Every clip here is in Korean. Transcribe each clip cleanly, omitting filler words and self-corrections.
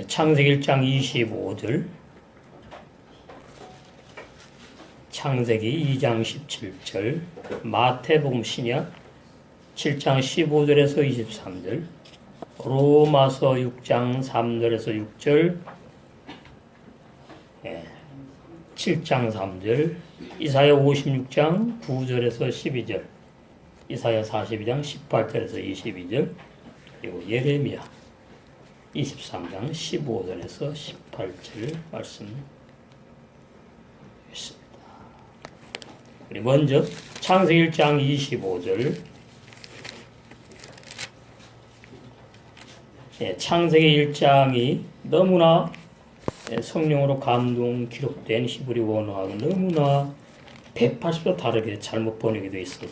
창세기 1장 25절, 창세기 2장 17절, 마태복음 신약 7장 15절에서 23절, 로마서 6장 3절에서 6절, 7장 3절, 이사야 56장 9절에서 12절, 이사야 42장 18절에서 22절, 그리고 예레미야 23장 15절에서 18절 말씀 있습니다. 우리 먼저 창세기 1장 25절, 창세기 1장이 너무나 성령으로 감동 기록된 히브리 원어하고 너무나 180도 다르게 잘못 번역이 되어 있어서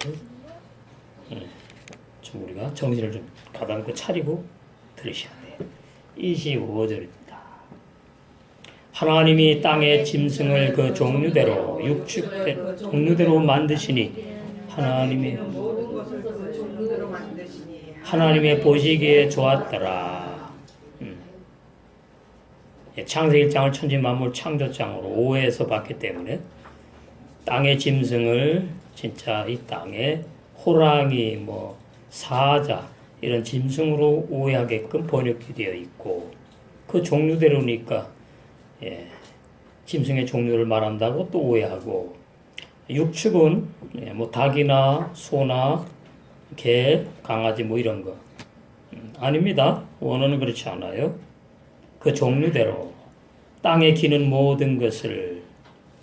좀 우리가 정신을 좀 가다듬고 차리고 들으셔야 돼요. 25절입니다. 하나님이 땅의 짐승을 그 종류대로 육축 종류대로 만드시니 하나님의 보시기에 좋았더라. 창세기 1장을 천지만물 창조장으로 오해해서 봤기 때문에 땅의 짐승을 진짜 이 땅에 호랑이, 사자 이런 짐승으로 오해하게끔 번역이 되어 있고, 그 종류대로니까 짐승의 종류를 말한다고 또 오해하고, 육축은 닭이나 소나 개, 강아지 이런 거 아닙니다. 원어는 그렇지 않아요. 그 종류대로 땅에 기는 모든 것을,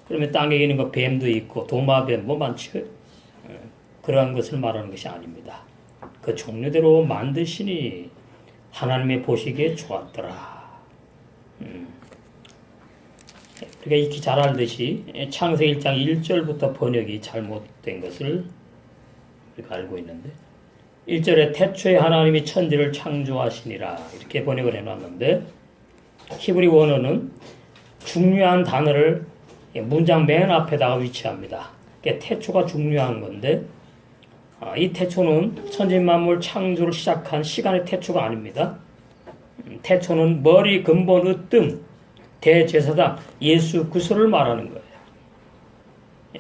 그러면 땅에 기는 거 뱀도 있고 도마뱀 많죠. 그러한 것을 말하는 것이 아닙니다. 그 종류대로 만드시니 하나님의 보시기에 좋았더라. 그러니까 익히 잘 알듯이 창세기 1장 1절부터 번역이 잘못된 것을 우리가 알고 있는데, 1절에 태초에 하나님이 천지를 창조하시니라 이렇게 번역을 해놨는데, 히브리 원어는 중요한 단어를 문장 맨 앞에다가 위치합니다. 태초가 중요한 건데, 이 태초는 천지만물 창조를 시작한 시간의 태초가 아닙니다. 태초는 머리, 근본, 으뜸, 대제사장 예수 그리스도를 말하는 거예요.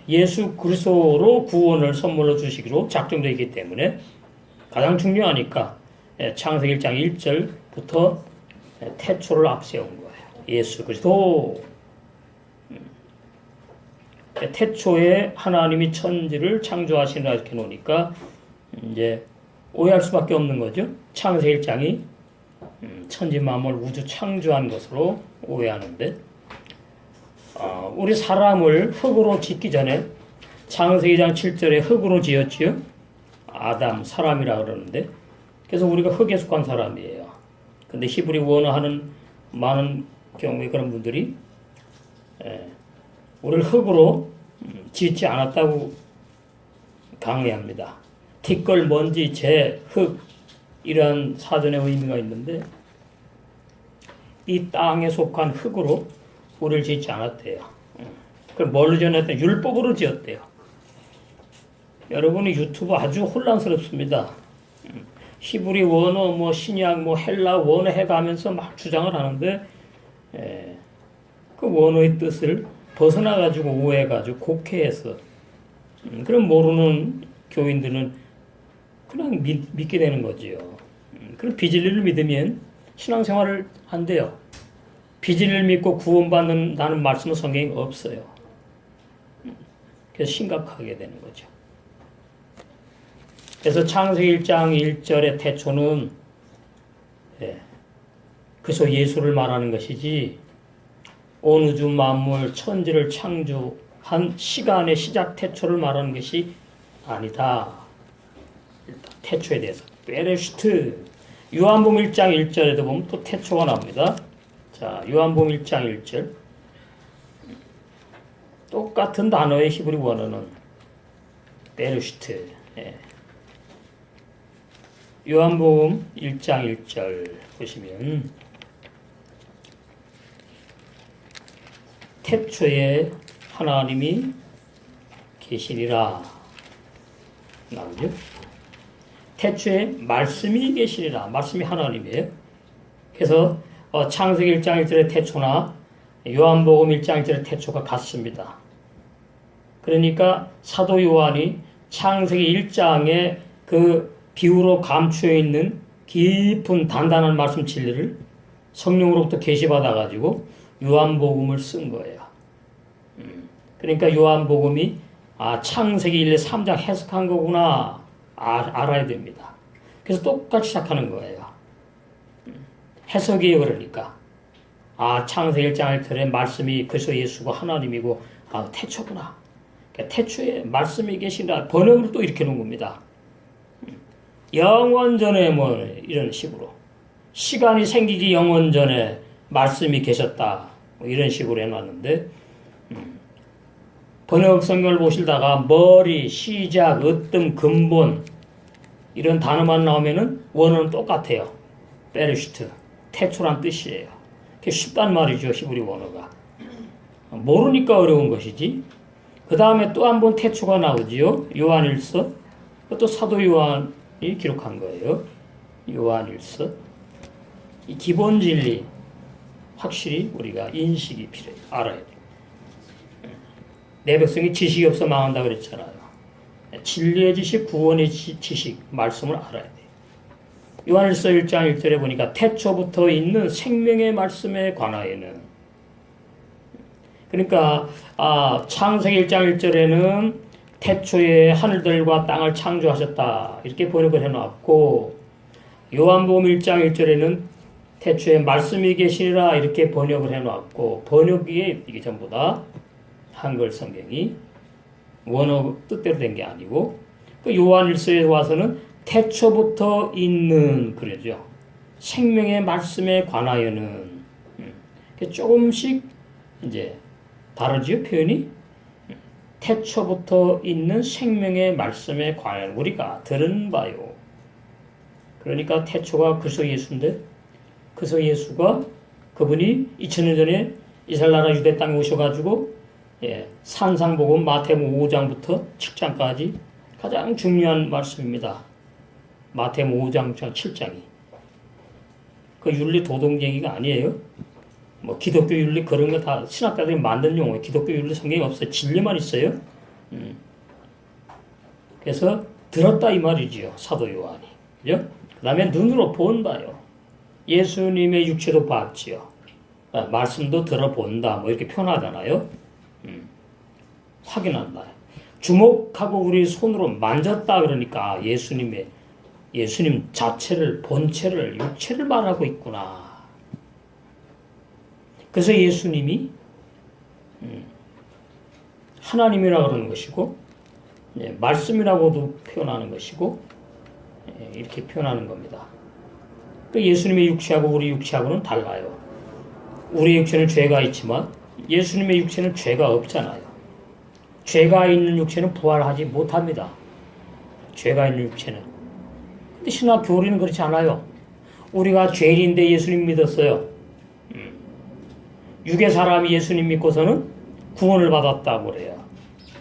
예수 그리스도로 구원을 선물로 주시기로 작정되어 있기 때문에 가장 중요하니까 창세기 1장 1절부터 태초를 앞세운 거예요. 예수 그리스도. 태초에 하나님이 천지를 창조하시라 이렇게 놓으니까 이제 오해할 수밖에 없는 거죠. 창세기 1장이 천지 만물 우주 창조한 것으로 오해하는데, 우리 사람을 흙으로 짓기 전에 창세기 2장 7절에 흙으로 지었지요. 아담, 사람이라 그러는데, 그래서 우리가 흙에 속한 사람이에요. 근데 히브리 원어하는 많은 경우에 그런 분들이 우리를 흙으로 짓지 않았다고 강의합니다. 티끌, 먼지, 재, 흙 이러한 사전의 의미가 있는데, 이 땅에 속한 흙으로 우리를 짓지 않았대요. 그럼 뭘로 지었대요? 율법으로 지었대요. 여러분이 유튜브 아주 혼란스럽습니다. 히브리 원어, 신약, 헬라 원어 해가면서 막 주장을 하는데, 그 원어의 뜻을 벗어나가지고 오해해가지고 곡해해서, 그럼 모르는 교인들은 그냥 믿게 되는 거지요. 그럼 비진리를 믿으면 신앙생활을 안 돼요. 비진리를 믿고 구원받는다는 말씀은 성경에 없어요. 그래서 심각하게 되는 거죠. 그래서 창세기 1장 1절의 태초는 그래서 예수를 말하는 것이지, 온 우주 만물 천지를 창조한 시간의 시작 태초를 말하는 것이 아니다. 일단 태초에 대해서 베레슈트, 요한복음 1장 1절에도 보면 또 태초가 나옵니다. 자, 요한복음 1장 1절, 똑같은 단어의 히브리 원어는 베레슈트. 요한복음 1장 1절 보시면 태초에 하나님이 계시리라 나오죠. 태초에 말씀이 계시리라. 말씀이 하나님이에요. 그래서 창세기 1장 1절의 태초나 요한복음 1장 1절의 태초가 같습니다. 그러니까 사도 요한이 창세기 1장에 그 비유로 감추어 있는 깊은 단단한 말씀 진리를 성령으로부터 계시받아 가지고 요한복음을 쓴 거예요. 그러니까 요한복음이 창세기 1, 3장 해석한 거구나 알아야 됩니다. 그래서 똑같이 시작하는 거예요. 해석이에요. 그러니까 창세기 1장 1절에 말씀이 그리스도 예수가 하나님이고 태초구나. 그러니까 태초에 말씀이 계신다. 번역을 또 이렇게 놓은 겁니다. 영원 전에 뭐 이런 식으로 시간이 생기기 영원 전에 말씀이 계셨다. 뭐 이런 식으로 해놨는데 번역 성경을 보시다가 머리, 시작, 으뜸, 근본 이런 단어만 나오면은 원어는 똑같아요. 베르시트, 태초란 뜻이에요. 그게 쉽단 말이죠. 히브리 원어가. 모르니까 어려운 것이지. 그 다음에 또 한 번 태초가 나오지요. 요한일서. 그것도 사도 요한이 기록한 거예요. 요한일서. 이 기본 진리 확실히 우리가 인식이 필요해요. 알아야 돼요. 내 백성이 지식이 없어 망한다 그랬잖아요. 진리의 지식, 구원의 지식, 말씀을 알아야 돼요. 요한일서 1장 1절에 보니까 태초부터 있는 생명의 말씀에 관하여는, 그러니까 창세기 1장 1절에는 태초에 하늘들과 땅을 창조하셨다 이렇게 번역을 해놨고, 요한복음 1장 1절에는 태초에 말씀이 계시니라 이렇게 번역을 해놨고, 번역이 이게 전부 다 한글 성경이 원어 뜻대로 된 게 아니고, 그 요한일서에 와서는 태초부터 있는 그러죠. 생명의 말씀에 관하여는 조금씩 이제 다르죠 표현이. 태초부터 있는 생명의 말씀에 관하여 우리가 들은 바요. 그러니까 태초가 그리스도 예수인데, 그리스도 예수가 그분이 2000년 전에 이스라엘 나라 유대 땅에 오셔가지고 산상복음 마태복음 5장부터 7장까지 가장 중요한 말씀입니다. 마태복음 5장 7장이 그 윤리 도덕 얘기가 아니에요. 뭐 기독교 윤리 그런 거 다 신학자들이 만든 용어예요. 기독교 윤리 성경에 없어요. 진리만 있어요. 그래서 들었다 이 말이지요. 사도 요한이. 그죠? 그 다음에 눈으로 본 바요. 예수님의 육체도 봤지요. 말씀도 들어본다. 뭐 이렇게 표현하잖아요. 확인한다. 주목하고 우리 손으로 만졌다 그러니까 예수님 자체를, 본체를, 육체를 말하고 있구나. 그래서 예수님이 하나님이라고 그러는 것이고, 말씀이라고도 표현하는 것이고, 이렇게 표현하는 겁니다. 예수님의 육체하고 우리 육체하고는 달라요. 우리 육체는 죄가 있지만 예수님의 육체는 죄가 없잖아요. 죄가 있는 육체는 부활하지 못합니다. 죄가 있는 육체는. 근데 신학 교리는 그렇지 않아요. 우리가 죄인인데 예수님 믿었어요. 육의 사람이 예수님 믿고서는 구원을 받았다고 그래요.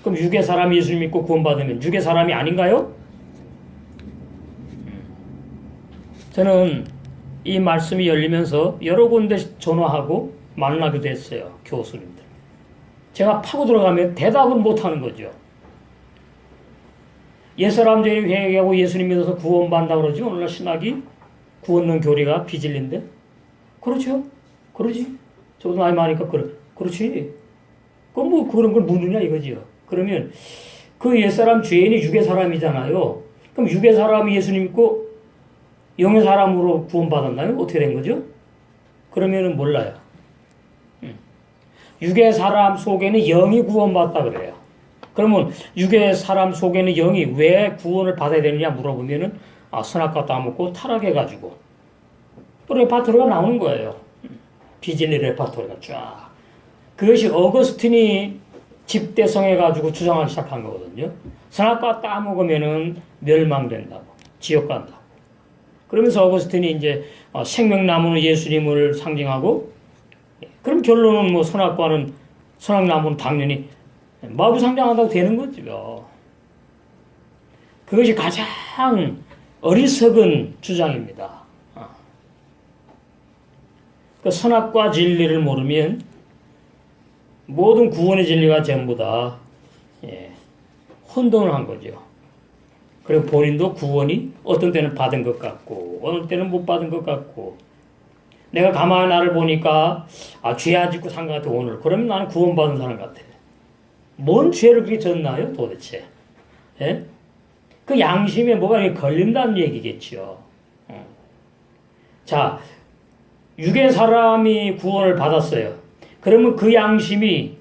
그럼 육의 사람이 예수님 믿고 구원받으면 육의 사람이 아닌가요? 저는 이 말씀이 열리면서 여러 군데 전화하고 만나기도 했어요. 교수님들. 제가 파고 들어가면 대답을 못하는 거죠. 옛사람 죄인 회개하고 예수님 믿어서 구원받는다고 그러죠. 오늘날 신학이 구원론 교리가 비진리인데. 그렇죠. 그러지. 저도 나이 많으니까 그렇지. 그럼 뭐 그런 걸 묻느냐 이거지요. 그러면 그 옛사람 죄인이 육의 사람이잖아요. 그럼 육의 사람이 예수님 믿고 영의 사람으로 구원받았나요? 어떻게 된 거죠? 그러면은 몰라요. 육의 사람 속에는 영이 구원받다 그래요. 그러면 육의 사람 속에는 영이 왜 구원을 받아야 되느냐 물어보면은 선악과 따먹고 타락해가지고 또 레파토리가 나오는 거예요. 비진리 레파토리가 쫙. 그것이 어거스틴이 집대성해가지고 주장하기 시작한 거거든요. 선악과 따먹으면은 멸망된다고, 지옥 간다고. 그러면서 어거스틴이 이제 생명나무는 예수님을 상징하고, 그럼 결론은 뭐 선악나무는 당연히 마부 상징한다고 되는 거죠. 그것이 가장 어리석은 주장입니다. 그 선악과 진리를 모르면 모든 구원의 진리가 전부 다 혼돈을 한 거죠. 그리고 본인도 구원이 어떤 때는 받은 것 같고 어느 때는 못 받은 것 같고 내가 가만히 나를 보니까 죄 안 짓고 산 것 같아 오늘. 그러면 나는 구원받은 사람 같아. 뭔 죄를 그렇게 졌나요 도대체? 예? 그 양심에 뭐가 걸린다는 얘기겠죠. 자, 육의 사람이 구원을 받았어요. 그러면 그 양심이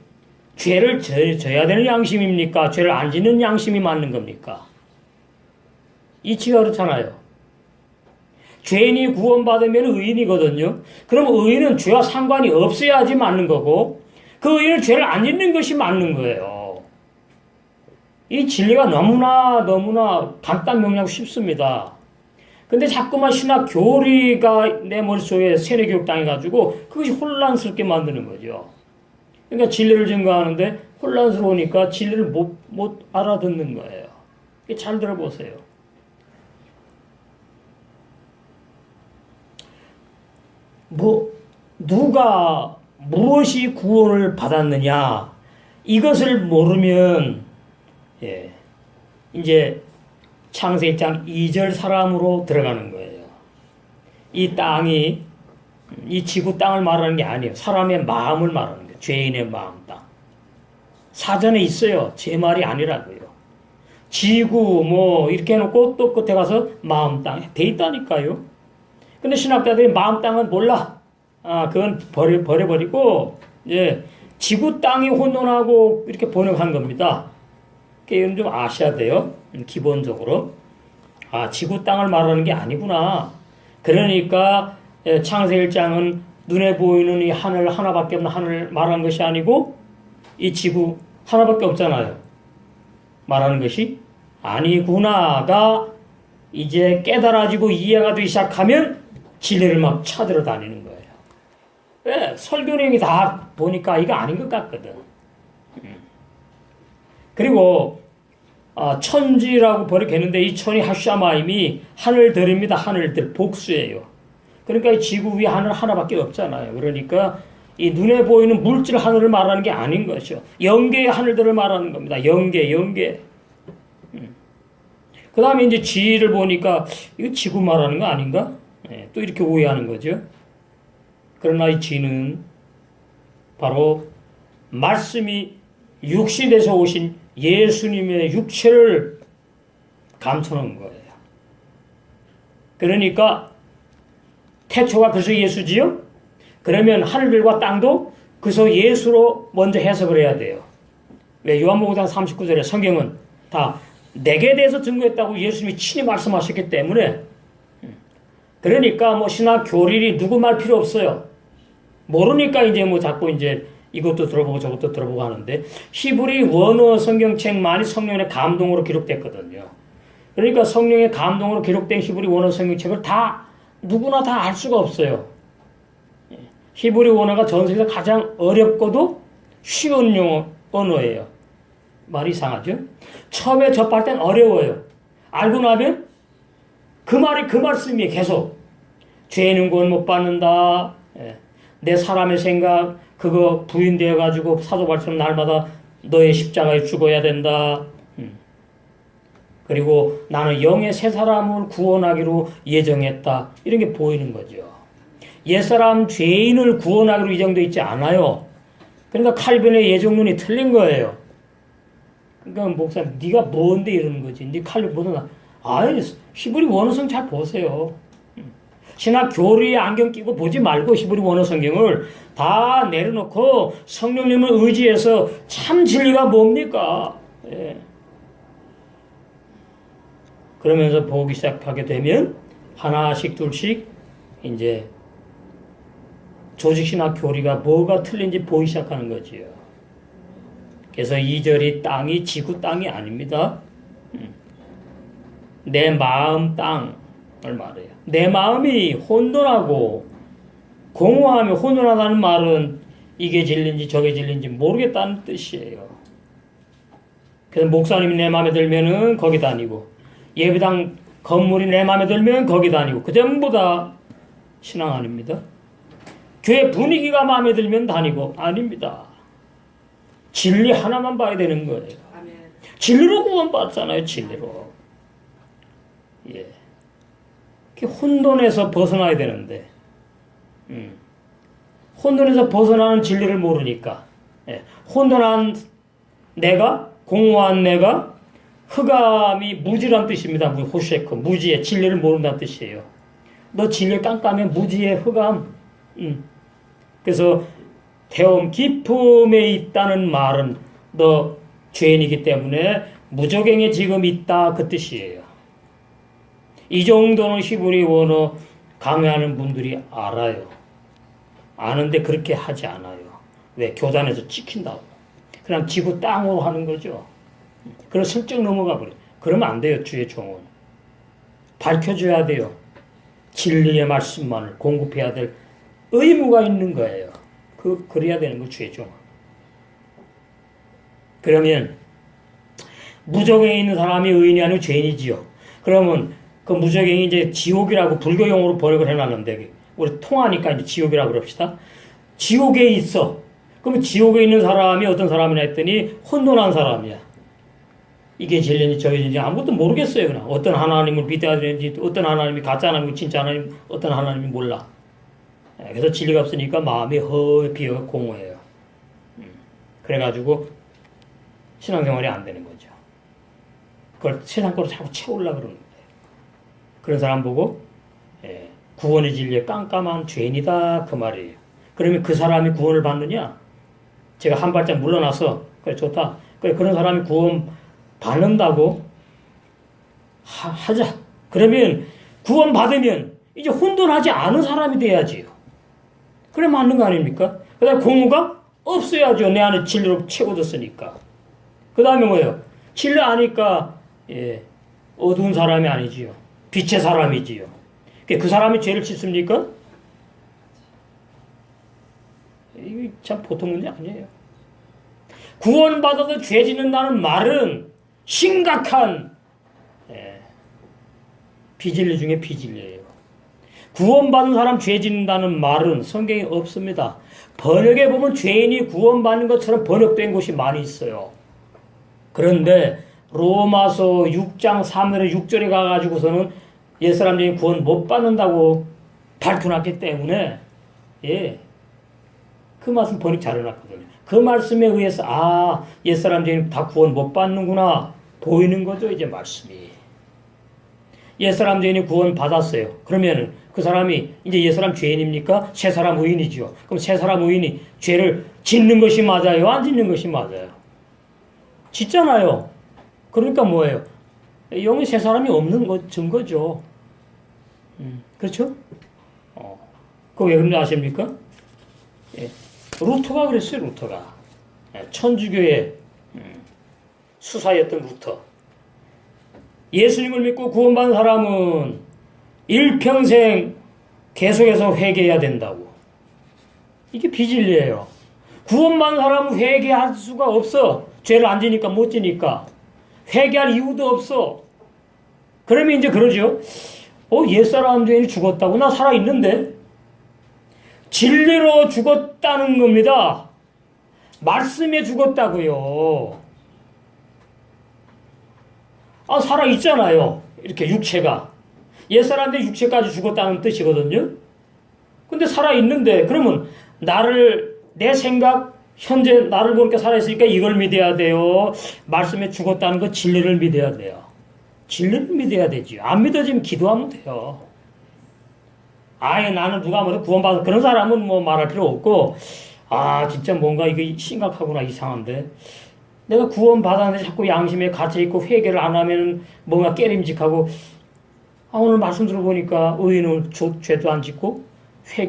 죄를 져야 되는 양심입니까? 죄를 안 짓는 양심이 맞는 겁니까? 이치가 그렇잖아요. 죄인이 구원받으면 의인이거든요. 그럼 의인은 죄와 상관이 없어야지 맞는 거고 그 의인은 죄를 안 짓는 것이 맞는 거예요. 이 진리가 너무나 간단 명료하고 쉽습니다. 근데 자꾸만 신학 교리가 내 머릿속에 세뇌교육 당해가지고 그것이 혼란스럽게 만드는 거죠. 그러니까 진리를 증거하는데 혼란스러우니까 진리를 못 알아듣는 거예요. 잘 들어보세요. 누가 무엇이 구원을 받았느냐 이것을 모르면 이제 창세기 1장 2절 사람으로 들어가는 거예요. 이 땅이 이 지구 땅을 말하는 게 아니에요. 사람의 마음을 말하는 거예요. 죄인의 마음 땅. 사전에 있어요. 제 말이 아니라고요. 지구 이렇게 해놓고 또 끝에 가서 마음 땅 돼 있다니까요. 근데 신학자들이 마음 땅은 몰라. 그건 버려버리고 지구 땅이 혼돈하고 이렇게 번역한 겁니다. 이건 좀 아셔야 돼요. 기본적으로. 지구 땅을 말하는 게 아니구나. 그러니까 창세기 1장은 눈에 보이는 이 하늘 하나밖에 없는 하늘을 말하는 것이 아니고 이 지구 하나밖에 없잖아요. 말하는 것이 아니구나가 이제 깨달아지고 이해가 되기 시작하면 진리를 막 찾으러 다니는 거예요. 왜? 설교 내용이 다 보니까 이거 아닌 것 같거든. 그리고 천지라고 번역했는데 이 천이 하샤마임이 하늘들입니다. 하늘들 복수예요. 그러니까 이 지구 위에 하늘 하나밖에 없잖아요. 그러니까 이 눈에 보이는 물질 하늘을 말하는 게 아닌 것이죠. 영계의 하늘들을 말하는 겁니다. 영계. 그 다음에 이제 지를 보니까 이거 지구 말하는 거 아닌가? 또 이렇게 오해하는 거죠. 그러나 이 지는 바로 말씀이 육신에서 오신 예수님의 육체를 감춰놓은 거예요. 그러니까 태초가 그래서 예수지요? 그러면 하늘들과 땅도 그래서 예수로 먼저 해석을 해야 돼요. 왜? 요한복음 39절에 성경은 다 내게 대해서 증거했다고 예수님이 친히 말씀하셨기 때문에 그러니까 신학 교리리 누구 말 필요 없어요. 모르니까 이제 자꾸 이제 이것도 들어보고 저것도 들어보고 하는데 히브리 원어 성경책만이 성령의 감동으로 기록됐거든요. 그러니까 성령의 감동으로 기록된 히브리 원어 성경책을 누구나 다 알 수가 없어요. 히브리 원어가 전 세계에서 가장 어렵고도 쉬운 언어예요. 말이 이상하죠? 처음에 접할 땐 어려워요. 알고 나면 그 말이 그 말씀이에요. 계속. 죄는 구원 못 받는다. 내 사람의 생각 그거 부인되어 가지고 사도 바울처럼 날마다 너의 십자가에 죽어야 된다. 그리고 나는 영의 새 사람을 구원하기로 예정했다. 이런 게 보이는 거죠. 옛사람 죄인을 구원하기로 예정되어 있지 않아요. 그러니까 칼빈의 예정론이 틀린 거예요. 그러니까 목사님 네가 뭔데 이러는 거지. 네 칼빈 보다 히브리 원어성 잘 보세요. 신학 교리에 안경 끼고 보지 말고 히브리 원어 성경을 다 내려놓고 성령님을 의지해서 참 진리가 뭡니까? 그러면서 보기 시작하게 되면 하나씩 둘씩 이제 조직신학 교리가 뭐가 틀린지 보이기 시작하는 거지요. 그래서 2절이 땅이 지구 땅이 아닙니다. 내 마음 땅을 말해요. 내 마음이 혼돈하고 공허하며 혼돈하다는 말은 이게 진리인지 저게 진리인지 모르겠다는 뜻이에요. 그래서 목사님이 내 마음에 들면은 거기 다니고 예배당 건물이 내 마음에 들면 거기 다니고 그 전부 다 신앙 아닙니다. 교회 분위기가 마음에 들면 다니고 아닙니다. 진리 하나만 봐야 되는 거예요. 아멘. 진리로 구원받잖아요. 진리로. 예. 혼돈에서 벗어나야 되는데 혼돈에서 벗어나는 진리를 모르니까 예. 혼돈한 내가 공허한 내가 흑암이 무지란 뜻입니다. 호쉐크 무지의 진리를 모른다는 뜻이에요. 너 진리 깜깜해 무지의 흑암. 그래서 태움 깊음에 있다는 말은 너 죄인이기 때문에 무저갱에 지금 있다 그 뜻이에요. 이 정도는 히브리 원어 강의하는 분들이 알아요. 아는데 그렇게 하지 않아요. 왜? 교단에서 찍힌다고. 그냥 지구 땅으로 하는 거죠. 그럼 슬쩍 넘어가 버려요. 그러면 안 돼요. 주의 종은. 밝혀줘야 돼요. 진리의 말씀만을 공급해야 될 의무가 있는 거예요. 그래야 되는 거 주의 종은. 그러면 무저갱에 있는 사람이 의인이 아니고 죄인이지요. 그러면 그 무저갱이 이제 지옥이라고 불교용어로 번역을 해놨는데 우리 통하니까 이제 지옥이라고 그럽시다. 지옥에 있어. 그러면 지옥에 있는 사람이 어떤 사람이냐 했더니 혼돈한 사람이야. 이게 진리인지 저인지 아무것도 모르겠어요. 그냥 어떤 하나님을 믿어야 되는지 어떤 하나님이 가짜 하나님이고 진짜 하나님 어떤 하나님이 몰라. 그래서 진리가 없으니까 마음이 허 비어 공허해요. 그래가지고 신앙생활이 안 되는 거죠. 그걸 세상 거로 자꾸 채우려고 그러는 거예요. 그런 사람 보고 구원의 진리에 깜깜한 죄인이다 그 말이에요. 그러면 그 사람이 구원을 받느냐? 제가 한 발짝 물러나서 그래 좋다. 그래 그런 사람이 구원 받는다고 하자. 그러면 구원 받으면 이제 혼돈하지 않은 사람이 돼야지요. 그래 맞는 거 아닙니까? 그 다음에 공허가 없어야죠. 내 안에 진리로 채워졌으니까. 그 다음에 뭐예요? 진리 아니까 어두운 사람이 아니지요. 빛의 사람이지요. 그 사람이 죄를 짓습니까? 이게 참 보통 문제 아니에요. 구원받아서 죄 짓는다는 말은 심각한 비진리 중에 비진리예요. 구원받은 사람 죄 짓는다는 말은 성경에 없습니다. 번역에 보면 죄인이 구원받는 것처럼 번역된 곳이 많이 있어요. 그런데 로마서 6장 3절에 6절에 가가지고서는 옛사람 중에 구원 못 받는다고 밝혀놨기 때문에 그 말씀 번역 잘 해놨거든요. 그 말씀에 의해서 옛사람 중에 다 구원 못 받는구나 보이는 거죠. 이제 말씀이 옛사람 죄인이 구원 받았어요. 그러면은 그 사람이 이제 옛사람 죄인입니까? 새사람 의인이죠. 그럼 새사람 의인이 죄를 짓는 것이 맞아요? 안 짓는 것이 맞아요? 짓잖아요. 그러니까 뭐예요? 영이 새사람이 없는 증거죠. 그렇죠? 그거 왜 그런지 아십니까? 루터가 그랬어요. 루터가 천주교의 수사였던 루터. 예수님을 믿고 구원받은 사람은 일평생 계속해서 회개해야 된다고. 이게 비진리예요. 구원받은 사람은 회개할 수가 없어. 죄를 안 지니까 못 지니까. 회개할 이유도 없어. 그러면 이제 그러죠. 옛사람 죄인이 죽었다고? 나 살아있는데? 진리로 죽었다는 겁니다. 말씀에 죽었다고요. 살아있잖아요. 이렇게 육체가. 옛사람들이 육체까지 죽었다는 뜻이거든요. 근데 살아있는데, 그러면 내 생각, 현재 나를 보니까 살아있으니까 이걸 믿어야 돼요. 말씀에 죽었다는 거 진리를 믿어야 돼요. 진리를 믿어야 되지. 안 믿어지면 기도하면 돼요. 나는 누가 뭐래 구원받아. 그런 사람은 뭐 말할 필요 없고, 진짜 뭔가 이게 심각하구나, 이상한데. 내가 구원받았는데 자꾸 양심에 갇혀있고 회개를 안 하면 뭔가 깨림직하고, 오늘 말씀 들어보니까 의인은 죄도 안 짓고,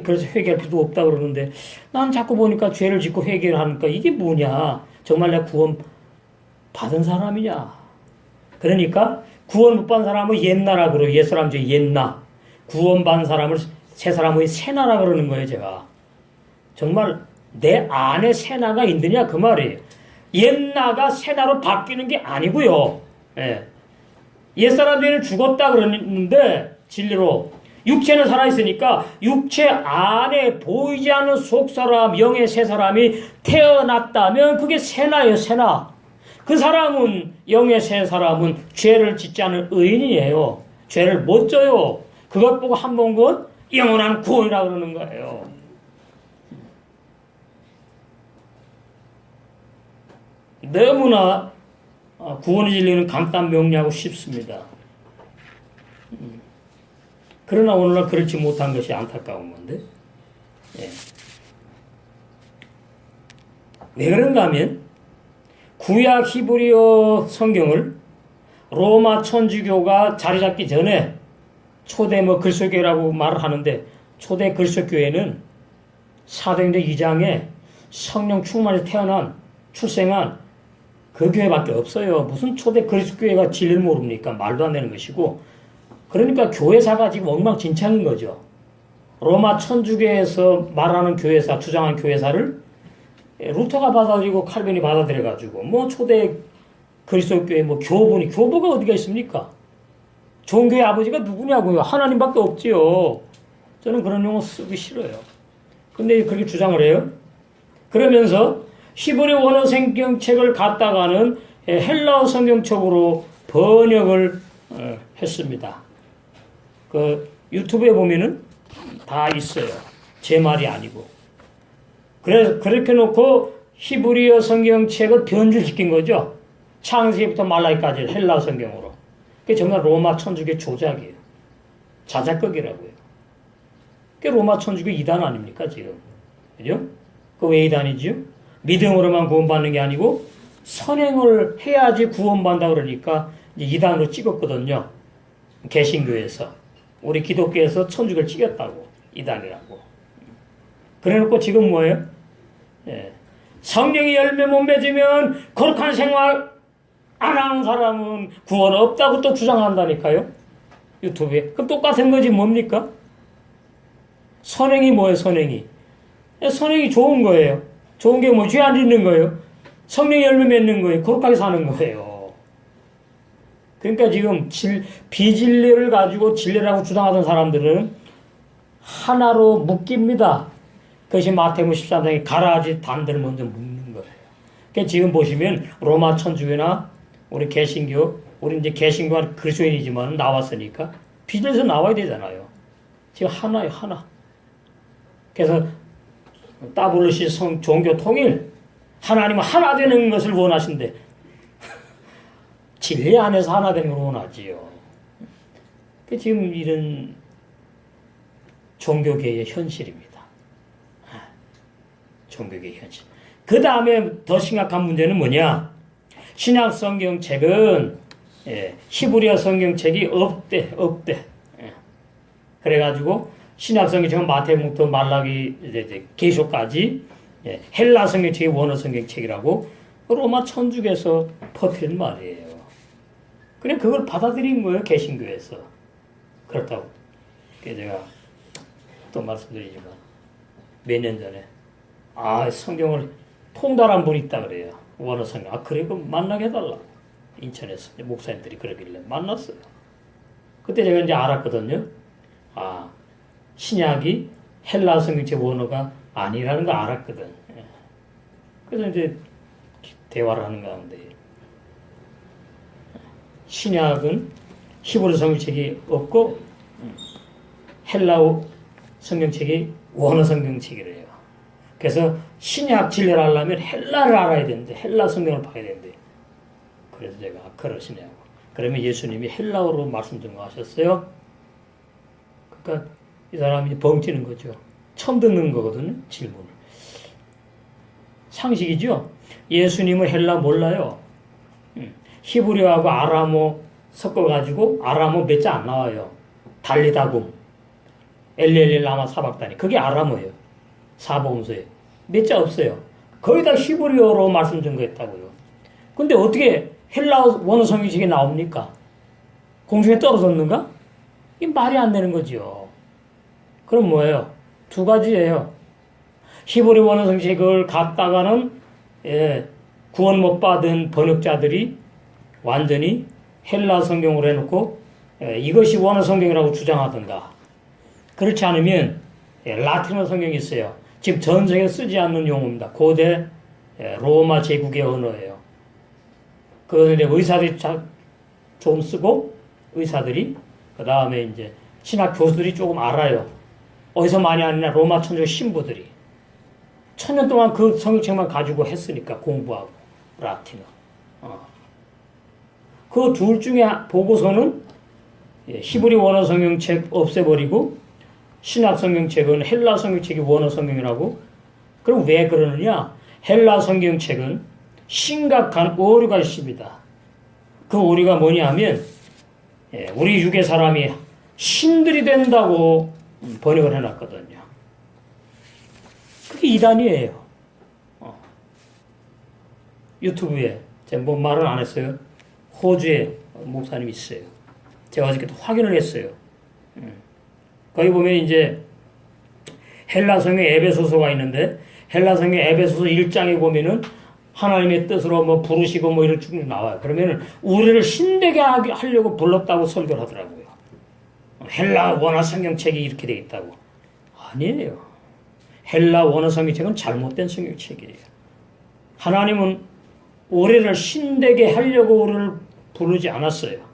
그래서 회개할 필요도 없다 그러는데, 난 자꾸 보니까 죄를 짓고 회개를 하니까 이게 뭐냐? 정말 내가 구원 받은 사람이냐? 그러니까 구원 못 받은 사람은 옛나라 그래요. 옛사람 중에 옛나. 구원 받은 사람을 새 사람의 새나라 그러는 거예요, 제가. 정말 내 안에 새나가 있느냐 그 말이에요. 옛나가 새나로 바뀌는 게 아니고요. 옛사람들은 죽었다 그러는데 진리로 육체는 살아있으니까 육체 안에 보이지 않는 속사람, 영의 새 사람이 태어났다면 그게 새나예요, 새나. 그 사람은, 영의 새 사람은 죄를 짓지 않은 의인이에요. 죄를 못 져요. 그것 보고 한 번 건 영원한 구원이라고 그러는 거예요. 너무나 구원의 진리는 간단 명료하고 쉽습니다. 그러나 오늘날 그렇지 못한 것이 안타까운 건데. 예. 왜 그런가 하면 구약 히브리어 성경을 로마 천주교가 자리 잡기 전에 초대 그리스도교라고 말을 하는데, 초대 그리스도교회는 사도행전 2장에 성령 충만해서 출생한 그 교회밖에 없어요. 무슨 초대 그리스도교회가 진리를 모릅니까? 말도 안 되는 것이고. 그러니까 교회사가 지금 엉망진창인 거죠. 로마 천주교에서 말하는 교회사, 주장한 교회사를 루터가 받아들이고 칼빈이 받아들여가지고 초대 그리스도교회 교부가 어디가 있습니까? 종교의 아버지가 누구냐고요? 하나님밖에 없지요. 저는 그런 용어 쓰기 싫어요. 근데 그렇게 주장을 해요. 그러면서 히브리 원어 성경책을 갖다가는 헬라어 성경책으로 번역을 했습니다. 그 유튜브에 보면은 다 있어요. 제 말이 아니고. 그래서 그렇게 놓고 히브리어 성경책을 변질시킨 거죠. 창세기부터 말라기까지 헬라어 성경으로. 그게 정말 로마 천주교 조작이에요. 자작극이라고요. 그게 로마 천주교 이단 아닙니까 지금? 그죠? 그 왜 이단이지요? 믿음으로만 구원받는 게 아니고 선행을 해야지 구원받는다 그러니까 이단으로 찍었거든요. 개신교에서. 우리 기독교에서 천주교를 찍었다고. 이단이라고. 그래놓고 지금 뭐예요? 예. 성령이 열매 못 맺으면 거룩한 생활 안 하는 사람은 구원 없다고 또 주장한다니까요. 유튜브에. 그럼 똑같은 거지 뭡니까? 선행이 뭐예요, 선행이? 선행이 좋은 거예요. 좋은 게 죄 안 짓는 거예요. 성령이 열매 맺는 거예요. 거룩하게 사는 거예요. 그러니까 지금 비진리를 가지고 진리라고 주장하던 사람들은 하나로 묶입니다. 그것이 마태복음 13장에 가라지 단들을 먼저 묶는 거예요. 그러니까 지금 보시면 로마 천주교나 우리 개신교, 우리 이제 개신교가 그리스도인이지만 나왔으니까 비진리에서 나와야 되잖아요. 지금 하나예요, 하나. 그래서 WC 종교 통일, 하나님은 하나 되는 것을 원하신대. 진리 안에서 하나 되는 걸 원하지요. 지금 이런 종교계의 현실입니다. 종교계의 현실. 그 다음에 더 심각한 문제는 뭐냐? 신약 성경책은 히브리어 성경책이 없대. 그래가지고 신약 성경책은 마태복음부터 말라기 계시까지 헬라 성경책이 원어 성경책이라고 로마 천주교에서 퍼뜨린 말이에요. 그냥 그걸 받아들인 거예요, 개신교에서. 그렇다고. 제가 또 말씀드리지만 몇 년 전에 성경을 통달한 분이 있다 그래요. 원어 성경. 그래 그럼 만나게 해달라고. 인천에서 목사님들이 그러길래 만났어요. 그때 제가 이제 알았거든요. 신약이 헬라 성경책 원어가 아니라는 거 알았거든. 그래서 이제 대화를 하는 가운데 신약은 히브리 성경책이 없고 헬라어 성경책이 원어 성경책이래요. 그래서 신약 진리를 하려면 헬라를 알아야 되는데 헬라 성경을 봐야 되는데 그래서 제가 그러시냐고. 그러면 예수님이 헬라어로 말씀 전하셨어요. 그러니까 이 사람이 벙찌는 거죠. 처음 듣는 거거든요. 질문을. 상식이죠. 예수님은 헬라 몰라요. 히브리어하고 아람어 섞어가지고 아람어 몇 자 안 나와요. 달리다굼, 엘리엘리 라마 사박다니. 그게 아람어예요. 사복음서에. 몇 자 없어요. 거의 다 히브리어로 말씀 전거했다고요. 근데 어떻게 헬라어 원어 성경책에 나옵니까? 공중에 떨어졌는가? 이게 말이 안 되는 거죠. 그럼 뭐예요? 두 가지예요. 히브리 원어 성경책을 갖다가는 구원 못 받은 번역자들이 완전히 헬라 성경으로 해놓고 이것이 원어 성경이라고 주장하던가, 그렇지 않으면 라틴어 성경이 있어요. 지금 전 세계에 쓰지 않는 용어입니다. 고대 로마 제국의 언어예요. 그거는 이제 의사들이 좀 쓰고 의사들이 그 다음에 이제 신학 교수들이 조금 알아요. 어디서 많이 아느냐? 로마 천주 신부들이 1000년 동안 그 성경책만 가지고 했으니까 공부하고 라틴어. 그 둘 중에 보고서는 히브리 원어 성경책 없애버리고 신약 성경책은 헬라 성경책이 원어 성경이라고. 그럼 왜 그러느냐? 헬라 성경책은 심각한 오류가 있습니다. 그 오류가 뭐냐면 우리 유괴 사람이 신들이 된다고 번역을 해놨거든요. 그게 이단이에요. 유튜브에 제가 뭐 말은 안 했어요. 호주에 목사님이 있어요. 제가 어저께도 확인을 했어요. 거기 보면 이제 헬라 성경 에베소서가 있는데 헬라 성경 에베소서 1장에 보면은 하나님의 뜻으로 뭐 부르시고 뭐 이런 쭉 나와요. 그러면은 우리를 신되게 하려고 불렀다고 설교를 하더라고요. 헬라 원어 성경책이 이렇게 되어 있다고. 아니에요. 헬라 원어 성경책은 잘못된 성경책이에요. 하나님은 우리를 신되게 하려고 우리를 부르지 않았어요.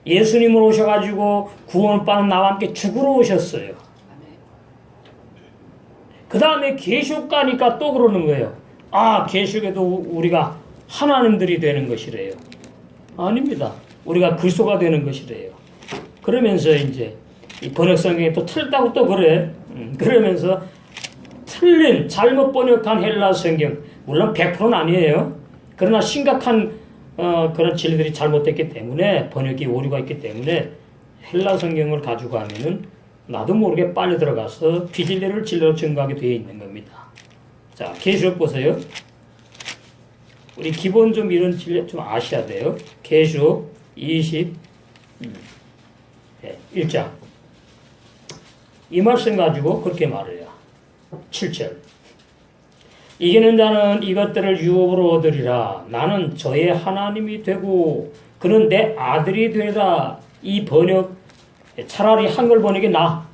예수님을 오셔가지고 구원을 받는 나와 함께 죽으러 오셨어요. 그 다음에 계시록 가니까 또 그러는 거예요. 아, 계시록에도 우리가 하나님들이 되는 것이래요. 아닙니다. 우리가 그리스도가 되는 것이래요. 그러면서 이제 이 번역성경이 또 틀다고 또 그래. 그러면서 틀린 잘못 번역한 헬라 성경, 물론 100%는 아니에요. 그러나 심각한 그런 진리들이 잘못됐기 때문에, 번역이 오류가 있기 때문에 헬라 성경을 가지고 하면은 나도 모르게 빨리 들어가서 비진리를 진리로 증거하게 되어 있는 겁니다. 자, 계시록 보세요. 우리 기본 좀 이런 진리 좀 아셔야 돼요. 계시록 21장. 이 말씀 가지고 그렇게 말해요. 7절. 이기는 자는 이것들을 유업으로 얻으리라. 나는 저의 하나님이 되고 그는 내 아들이 되리라. 이 번역 차라리 한글 번역이 나.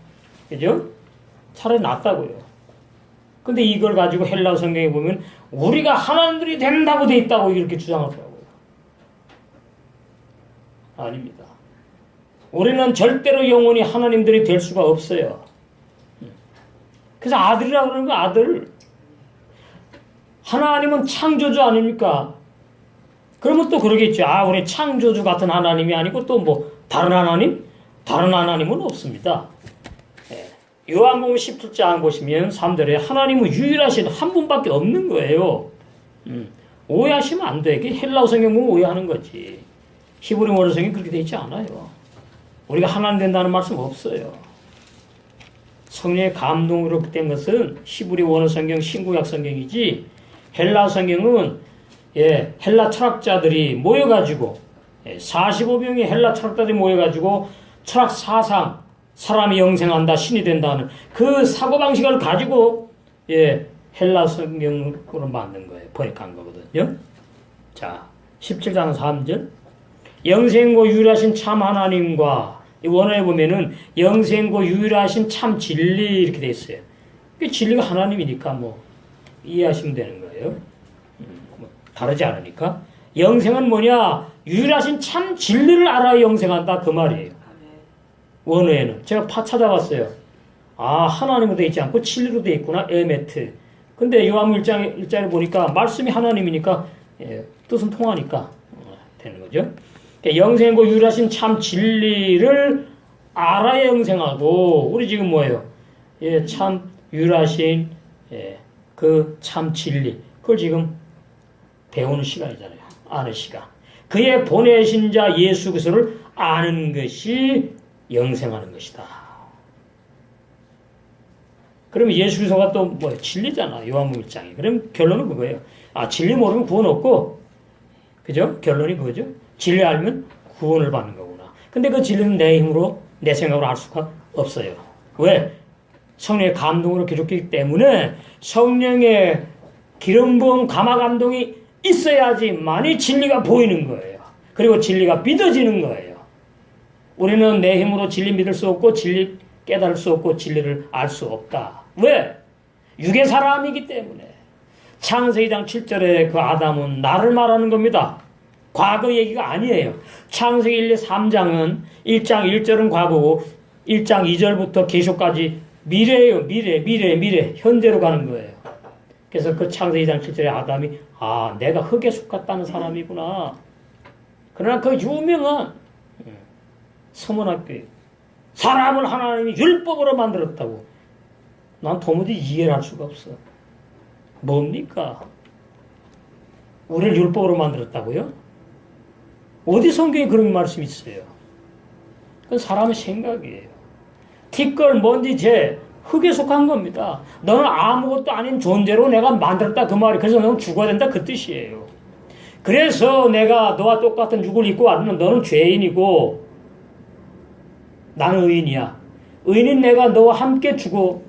그죠? 차라리 낫다고요. 근데 이걸 가지고 헬라 성경에 보면 우리가 하나님들이 된다고 돼 있다고 이렇게 주장하더라고요. 아닙니다. 우리는 절대로 영원히 하나님들이 될 수가 없어요. 그래서 아들이라고 그러는 거 아들. 하나님은 창조주 아닙니까? 그러면 또 그러겠죠. 아, 우리 창조주 같은 하나님이 아니고 또 뭐 다른 하나님? 다른 하나님은 없습니다. 요한복음 17장 보시면 3절에 하나님은 유일하신 한 분밖에 없는 거예요. 오해하시면 안 돼. 헬라어 성경 보면 오해하는 거지. 히브리 원어 성경이 그렇게 되어 있지 않아요. 우리가 하나님 된다는 말씀 없어요. 성령의 감동으로 된 것은 히브리 원어 성경, 신구약 성경이지 헬라 성경은 헬라 철학자들이 모여가지고 45명의 헬라 철학자들이 모여가지고 철학 사상, 사람이 영생한다, 신이 된다는 그 사고방식을 가지고 헬라 성경으로 만든 거예요. 번역한 거거든요. 자, 17장 3절. 영생고 유일하신 참 하나님과 이 원어에 보면은 영생고 유일하신 참 진리 이렇게 돼 있어요. 그 진리가 하나님이니까 뭐 이해하시면 되는 거예요. 뭐 다르지 않으니까. 영생은 뭐냐? 유일하신 참 진리를 알아야 영생한다 그 말이에요. 원어에는 제가 찾아봤어요. 아, 하나님으로 되어 있지 않고 진리로 되어 있구나. 에메트. 근데 요한복음 1장에 보니까 말씀이 하나님이니까 뜻은 통하니까 되는 거죠. 영생고 유일하신 참 진리를 알아야 영생하고 우리 지금 뭐예요? 참 유일하신 그 참 진리 그걸 지금 배우는 시간이잖아요. 아는 시간. 그의 보내신 자 예수 그리스도를 아는 것이 영생하는 것이다. 그러면 예수 그리스도가 또 뭐예요? 진리잖아. 요한복음 1장이. 그럼 결론은 그거예요. 아, 진리 모르면 구원 없고, 그죠? 결론이 그거죠. 진리 알면 구원을 받는 거구나. 근데 그 진리는 내 힘으로, 내 생각으로 알 수가 없어요. 왜? 성령의 감동으로 기록되기 때문에 성령의 기름 부음 감화 감동이 있어야지만이 진리가 보이는 거예요. 그리고 진리가 믿어지는 거예요. 우리는 내 힘으로 진리 믿을 수 없고 진리 깨달을 수 없고 진리를 알 수 없다. 왜? 육의 사람이기 때문에. 창세기 2장 7절에 그 아담은 나를 말하는 겁니다. 과거 얘기가 아니에요. 창세기 1, 2, 3장은 1장 1절은 과거고 1장 2절부터 계속까지 미래예요. 미래. 현재로 가는 거예요. 그래서 그 창세기 2장 7절에 아담이 내가 흙에 속았다는 사람이구나. 그러나 그 유명한 서문학교에 사람을 하나님이 율법으로 만들었다고. 난 도무지 이해를 할 수가 없어. 뭡니까? 우리를 율법으로 만들었다고요? 어디 성경에 그런 말씀이 있어요? 그건 사람의 생각이에요. 티끌, 먼지, 재, 흙에 속한 겁니다. 너는 아무것도 아닌 존재로 내가 만들었다 그 말이. 그래서 너는 죽어야 된다 그 뜻이에요. 그래서 내가 너와 똑같은 육을 입고 왔는 너는 죄인이고 나는 의인이야. 의인인 내가 너와 함께 죽어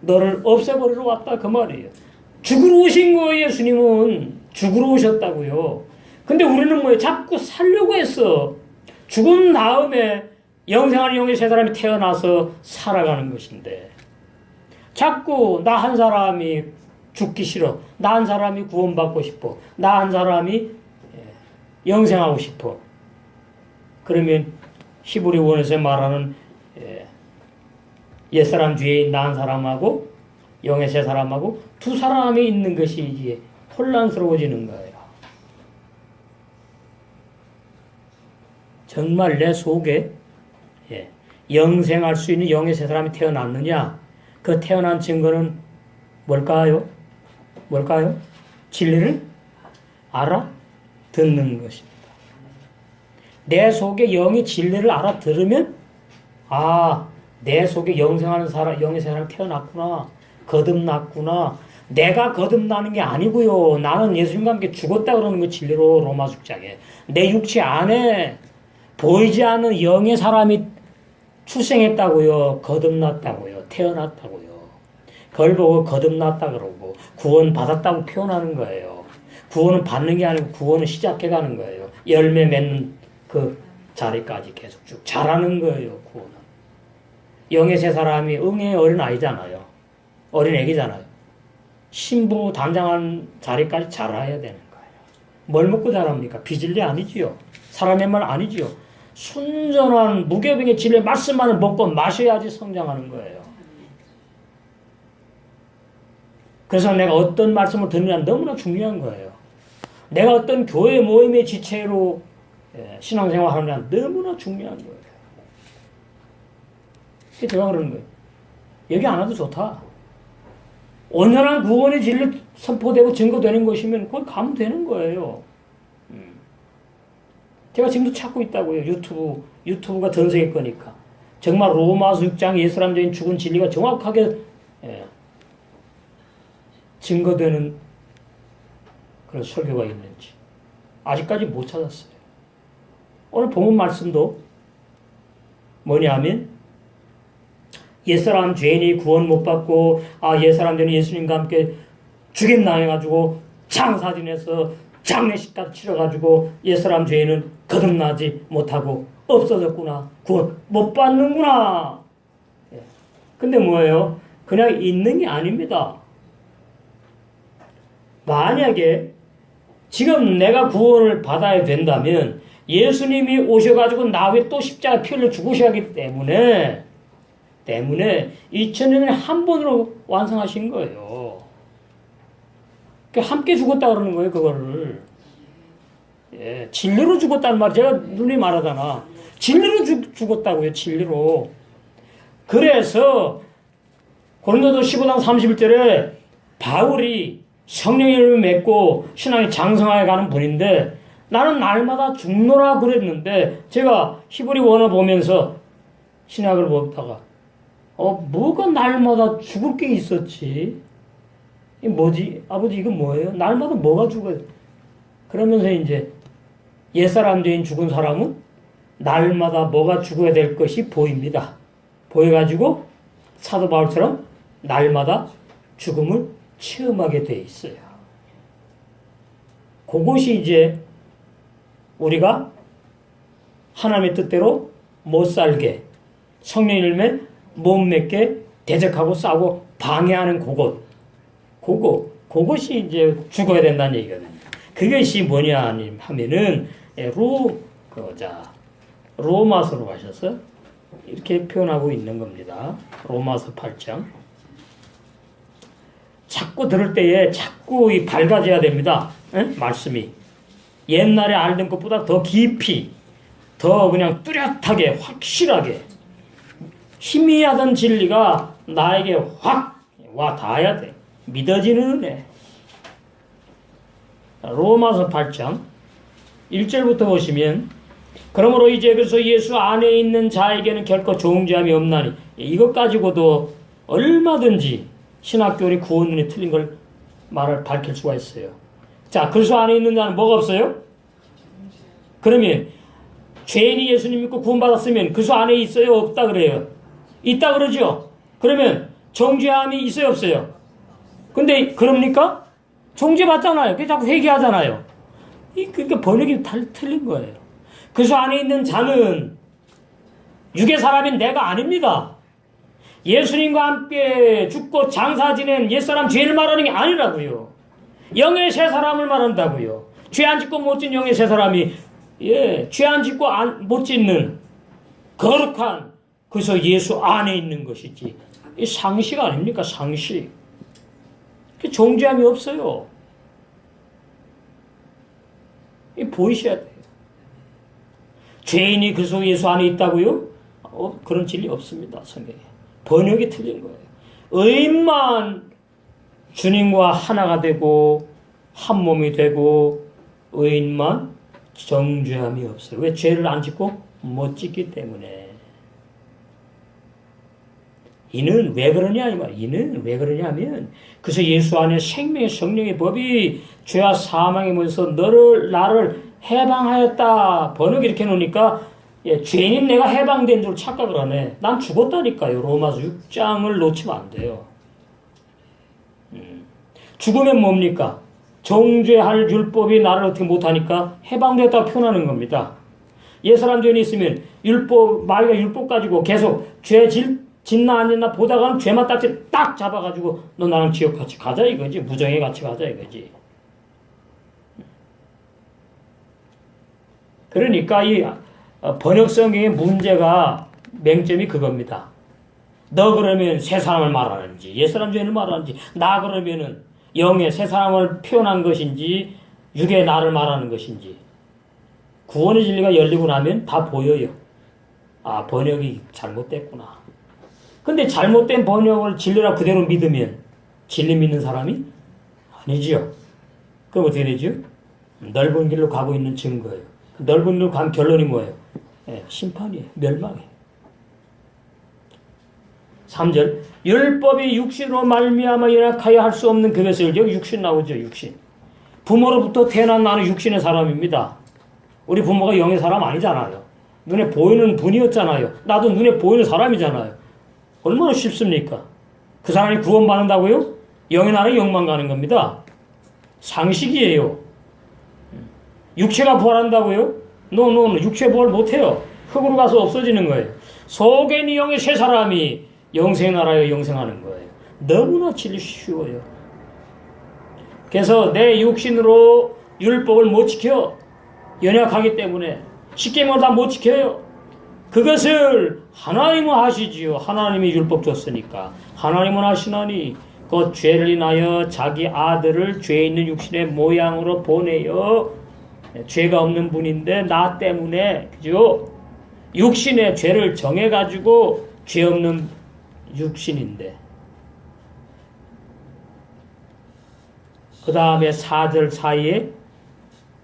너를 없애버리러 왔다 그 말이에요. 죽으러 오신 거예요. 예수님은 죽으러 오셨다고요. 근데 우리는 뭐예요? 자꾸 살려고 했어. 죽은 다음에 영생하는 영의 세 사람이 태어나서 살아가는 것인데 자꾸 나 한 사람이 죽기 싫어. 나 한 사람이 구원받고 싶어. 나 한 사람이 영생하고 싶어. 그러면 히브리 원에서 말하는 옛사람 죄인 나 한 사람하고 영의 세 사람하고 두 사람이 있는 것이 이제 혼란스러워지는 거예요. 정말 내 속에 영생할 수 있는 영의 세 사람이 태어났느냐? 그 태어난 증거는 뭘까요? 진리를 알아듣는 것입니다. 내 속에 영이 진리를 알아들으면 내 속에 영생하는 사람, 영의 세 사람이 태어났구나. 거듭났구나. 내가 거듭나는 게 아니고요. 나는 예수님과 함께 죽었다 그러는 거 진리로 로마 6장에. 내 육체 안에 보이지 않는 영의 사람이 출생했다고요. 거듭났다고요. 태어났다고요. 그걸 보고 거듭났다 그러고 구원 받았다고 표현하는 거예요. 구원은 받는 게 아니고 구원은 시작해가는 거예요. 열매 맺는 그 자리까지 계속 쭉 자라는 거예요. 구원은. 영의 세 사람이 응의 어린 아이잖아요. 어린 애기잖아요. 신부 단장한 자리까지 자라야 되는 거예요. 뭘 먹고 자랍니까? 비진리 아니지요. 사람의 말 아니지요. 순전한 무교병의 진리의 말씀만을 먹고 마셔야지 성장하는 거예요. 그래서 내가 어떤 말씀을 듣느냐 너무나 중요한 거예요. 내가 어떤 교회 모임의 지체로 신앙생활 하느냐 너무나 중요한 거예요. 그게 제가 그러는 거예요. 여기 안 와도 좋다. 온전한 구원의 진리 선포되고 증거되는 것이면 거기 가면 되는 거예요. 제가 지금도 찾고 있다고요. 유튜브가 전 세계 거니까. 정말 로마서 6장 옛사람적인 죽은 진리가 정확하게 증거되는 그런 설교가 있는지 아직까지 못 찾았어요. 오늘 본문 말씀도 뭐냐면 옛사람 죄인이 구원 못 받고 옛사람들은 예수님과 함께 죽임당해가지고 장사진에서 장례식까지 치러가지고 옛사람 죄인은 거듭나지 못하고 없어졌구나. 구원 못 받는구나. 근데 뭐예요? 그냥 있는 게 아닙니다. 만약에 지금 내가 구원을 받아야 된다면 예수님이 오셔가지고 나 외에 또 십자가 피 흘려 죽으셔야 하기 때문에 2000년에 한 번으로 완성하신 거예요. 함께 죽었다 그러는 거예요, 그거를. 진리로 죽었다는 말, 제가 눈이 말하잖아. 진리로 죽었다고요, 진리로. 그래서, 고린도서 15장 31절에 바울이 성령의 열매 맺고 신앙이 장성하게 가는 분인데, 나는 날마다 죽노라 그랬는데, 제가 히브리 원어 보면서 신약을 보다가, 뭐가 날마다 죽을 게 있었지? 이 뭐지? 아버지, 이건 뭐예요? 날마다 뭐가 죽어요? 그러면서 이제 옛사람 죄인 죽은 사람은 날마다 뭐가 죽어야 될 것이 보입니다. 보여가지고 사도 바울처럼 날마다 죽음을 체험하게 돼 있어요. 그것이 이제 우리가 하나님의 뜻대로 못 살게 성령 열매 몸 몇 개 대적하고 싸우고 방해하는 그것이 이제 죽어야 된다는 얘기거든요. 그것이 뭐냐 하면은 로마서로 가셔서 이렇게 표현하고 있는 겁니다. 로마서 8장. 자꾸 들을 때에 자꾸 밝아져야 됩니다. 말씀이. 옛날에 알던 것보다 더 깊이, 더 그냥 뚜렷하게, 확실하게, 희미하던 진리가 나에게 확 와 닿아야 돼. 믿어지는 은혜. 로마서 8장 1절부터 보시면, 그러므로 이제 그래서 예수 안에 있는 자에게는 결코 정죄함이 없나니, 이것 가지고도 얼마든지 신학교리 구원론이 틀린 걸 말을 밝힐 수가 있어요. 자, 그리스도 안에 있는 자는 뭐가 없어요? 그러면 죄인이 예수님 믿고 구원받았으면 그리스도 안에 있어요? 없다 그래요? 있다 그러죠? 그러면 정죄함이 있어요? 없어요? 근데 그럽니까? 정죄받잖아요. 그게 자꾸 회개하잖아요. 그러니까 번역이 틀린 거예요. 그리스도 안에 있는 자는 육의 사람인 내가 아닙니다. 예수님과 함께 죽고 장사 지낸 옛사람 죄를 말하는 게 아니라고요. 영의 새 사람을 말한다고요. 죄 안 짓고 못 짓는 영의 새 사람이, 죄 안 짓고 못 짓는 거룩한, 그래서 예수 안에 있는 것이지. 이 상식 아닙니까? 상식. 정죄함이 없어요. 이 보이셔야 돼요. 죄인이 그리스도 예수 안에 있다고요? 그런 진리 없습니다. 성경에. 번역이 틀린 거예요. 의인만 주님과 하나가 되고 한 몸이 되고 의인만 정죄함이 없어요. 왜? 죄를 안 짓고 못 짓기 때문에. 이는 왜 그러냐 이 말이에요. 이는 왜 그러냐면 그래서 예수 안에 생명의 성령의 법이 죄와 사망에 모여서 나를 해방하였다. 번역 이렇게 놓으니까 죄인인 내가 해방된 줄 착각을 하네. 난 죽었다니까요. 로마서 6장을 놓치면 안 돼요. 죽으면 뭡니까? 정죄할 율법이 나를 어떻게 못하니까 해방됐다고 표현하는 겁니다. 옛사람 죄인이 있으면 마귀가 율법 가지고 계속 죄 짓나 안 짓나 보다가는 죄만 딱 잡아가지고 너 나랑 지옥 같이 가자 이거지. 무정에 같이 가자 이거지. 그러니까 이 번역 성경의 문제가 맹점이 그겁니다. 너 그러면 새 사람을 말하는지 옛사람 죄인을 말하는지, 나 그러면은 영의 새 사람을 표현한 것인지 육의 나를 말하는 것인지, 구원의 진리가 열리고 나면 다 보여요. 아, 번역이 잘못됐구나. 근데 잘못된 번역을 진리라 그대로 믿으면 진리 믿는 사람이 아니지요. 그럼 어떻게 되죠? 넓은 길로 가고 있는 증거예요. 넓은 길로 간 결론이 뭐예요? 심판이에요. 멸망이에요. 3절 율법이 육신으로 말미암아 연약하여 할 수 없는 그것을, 여기 육신 나오죠. 육신. 부모로부터 태어난 나는 육신의 사람입니다. 우리 부모가 영의 사람 아니잖아요. 눈에 보이는 분이었잖아요. 나도 눈에 보이는 사람이잖아요. 얼마나 쉽습니까? 그 사람이 구원받는다고요? 영의 나라에 영만 가는 겁니다. 상식이에요. 육체가 부활한다고요? 노. 육체 부활 못해요. 흙으로 가서 없어지는 거예요. 속에 있는 영의 새 사람이 영생 나라에 영생하는 거예요. 너무나 진리 쉬워요. 그래서 내 육신으로 율법을 못 지켜. 연약하기 때문에 십계명을 다 못 지켜요. 그것을 하나님은 하시지요. 하나님이 율법 줬으니까. 하나님은 하시나니 그 죄를 인하여 자기 아들을 죄 있는 육신의 모양으로 보내요. 죄가 없는 분인데 나 때문에, 그죠? 육신의 죄를 정해가지고 죄 없는 육신인데, 그 다음에 4절 사이에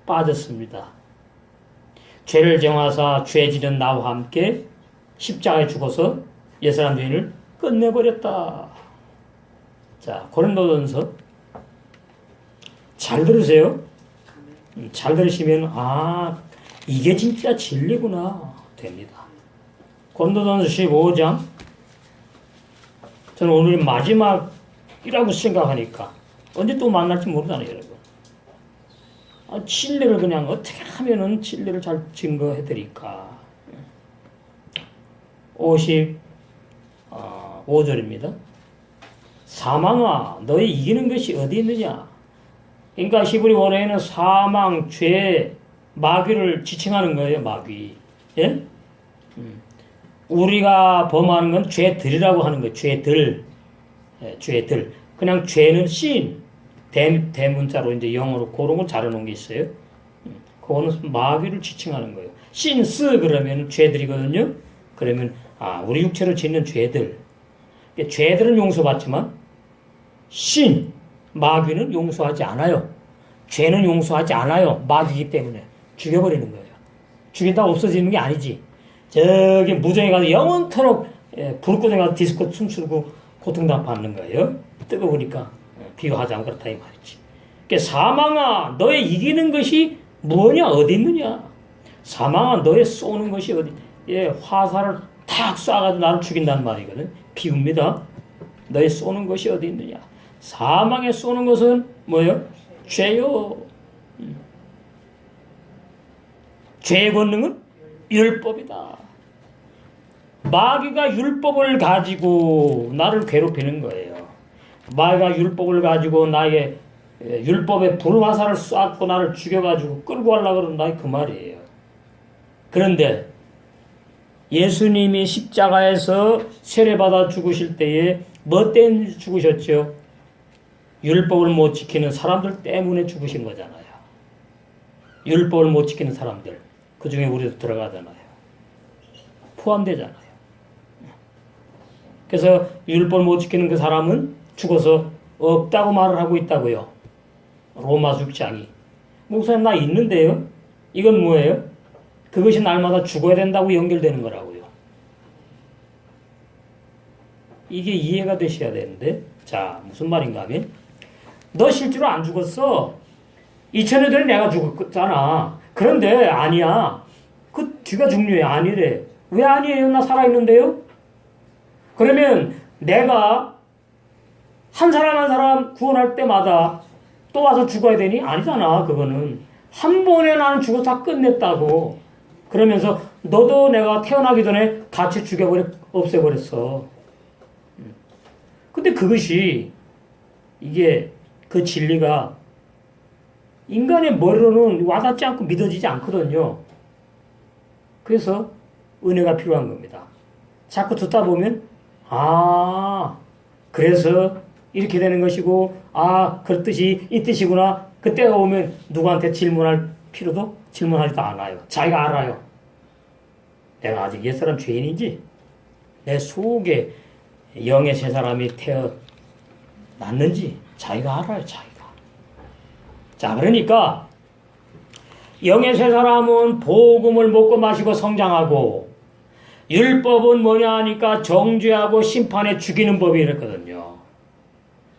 빠졌습니다. 죄를 정하사 죄 지는 나와 함께 십자가에 죽어서 옛사람 죄인을 끝내버렸다. 자, 고린도전서 잘 들으세요. 잘 들으시면 이게 진짜 진리구나 됩니다. 고린도전서 15장, 저는 오늘 마지막이라고 생각하니까 언제 또 만날지 모르잖아요, 여러분. 진리를 그냥 어떻게 하면은 진리를 잘 증거해 드릴까. 5절입니다. 사망아 너희 이기는 것이 어디 있느냐. 그러니까 히브리 원어에는 사망, 죄, 마귀를 지칭하는 거예요. 마귀. 예? 우리가 범하는 건 죄들이라고 하는 거예요. 죄들. 예, 죄들. 그냥 죄는 sin. 대문자로 이제 영어로 그런 걸 잘해놓은 게 있어요. 그거는 마귀를 지칭하는 거예요. sins 그러면 죄들이거든요. 그러면 우리 육체로 짓는 죄들. 죄들은 용서받지만 sin, 마귀는 용서하지 않아요. 죄는 용서하지 않아요. 마귀이기 때문에 죽여버리는 거예요. 죽인다고 없어지는 게 아니지. 저기 무정에 가서 영원토록 불구덩이 가서 디스코 춤추고 고통도 받는 거예요. 뜨거우니까 비유하자면 그렇다 이 말이지. 그러니까 사망아 너의 이기는 것이 뭐냐 어디 있느냐. 사망아 너의 쏘는 것이 어디. 화살을 탁 쏴가지고 나를 죽인다는 말이거든. 비유입니다. 너의 쏘는 것이 어디 있느냐. 사망에 쏘는 것은 뭐예요? 죄요. 죄의 권능은 율법이다. 마귀가 율법을 가지고 나를 괴롭히는 거예요. 마귀가 율법을 가지고 나에게 율법의 불화살을 쐈고 나를 죽여가지고 끌고 가려고 그런다 그 말이에요. 그런데 예수님이 십자가에서 세례받아 죽으실 때에 뭐 때문에 죽으셨죠? 율법을 못 지키는 사람들 때문에 죽으신 거잖아요. 율법을 못 지키는 사람들. 그 중에 우리도 들어가잖아요. 포함되잖아요. 그래서 율법을 못 지키는 그 사람은 죽어서 없다고 말을 하고 있다고요. 로마서 6장이. 목사님 나 있는데요? 이건 뭐예요? 그것이 날마다 죽어야 된다고 연결되는 거라고요. 이게 이해가 되셔야 되는데 자 무슨 말인가 하면 너 실제로 안 죽었어. 2000년 전에 내가 죽었잖아. 그런데 아니야. 그 뒤가 중요해. 아니래. 왜 아니에요? 나 살아있는데요? 그러면 내가 한 사람 한 사람 구원할 때마다 또 와서 죽어야 되니? 아니잖아. 그거는. 한 번에 나는 죽어서 다 끝냈다고. 그러면서 너도 내가 태어나기 전에 같이 없애버렸어. 근데 그것이 이게 그 진리가 인간의 머리로는 와닿지 않고 믿어지지 않거든요. 그래서 은혜가 필요한 겁니다. 자꾸 듣다 보면 그래서 이렇게 되는 것이고 그런 뜻이 이 뜻이구나. 그때가 오면 누구한테 질문할 필요도 질문하지도 않아요. 자기가 알아요. 내가 아직 옛사람 죄인인지 내 속에 영의 새 사람이 태어났는지 자기가 알아요. 자기가. 자 그러니까 영의 새 사람은 복음을 먹고 마시고 성장하고 율법은 뭐냐 하니까 정죄하고 심판해 죽이는 법이 이랬거든요.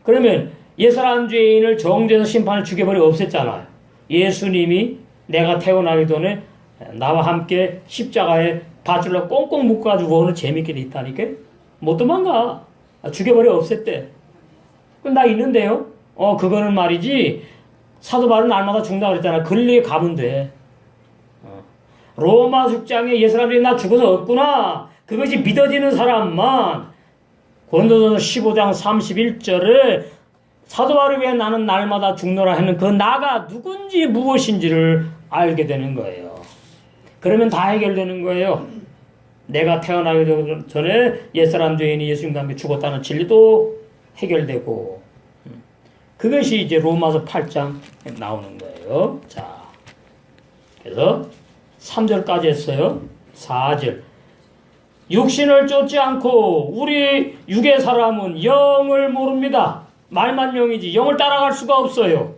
그러면 옛사람 죄인을 정죄해서 심판해 죽여버리고 없앴잖아요. 예수님이 내가 태어나기 전에 나와 함께 십자가에 밧줄로 꽁꽁 묶어가지고 오늘 재밌게 돼 있다니까. 못 도망가. 죽여버려 없앴대. 나 있는데요. 그거는 말이지 사도 바울은 날마다 죽는다고 그랬잖아. 걸리게 가면 돼. 로마 6장에 옛사람들이 나 죽어서 없구나. 그것이 믿어지는 사람만 고린도전서 15장 31절에 사도 바울이 왜 나는 날마다 죽노라 하는 그 나가 누군지 무엇인지를 알게 되는 거예요. 그러면 다 해결되는 거예요. 내가 태어나기 전에 옛사람 죄인이 예수님과 함께 죽었다는 진리도 해결되고 그것이 이제 로마서 8장 나오는 거예요. 자, 그래서 3절까지 했어요. 4절. 육신을 쫓지 않고 우리 육의 사람은 영을 모릅니다. 말만 영이지 영을 따라갈 수가 없어요.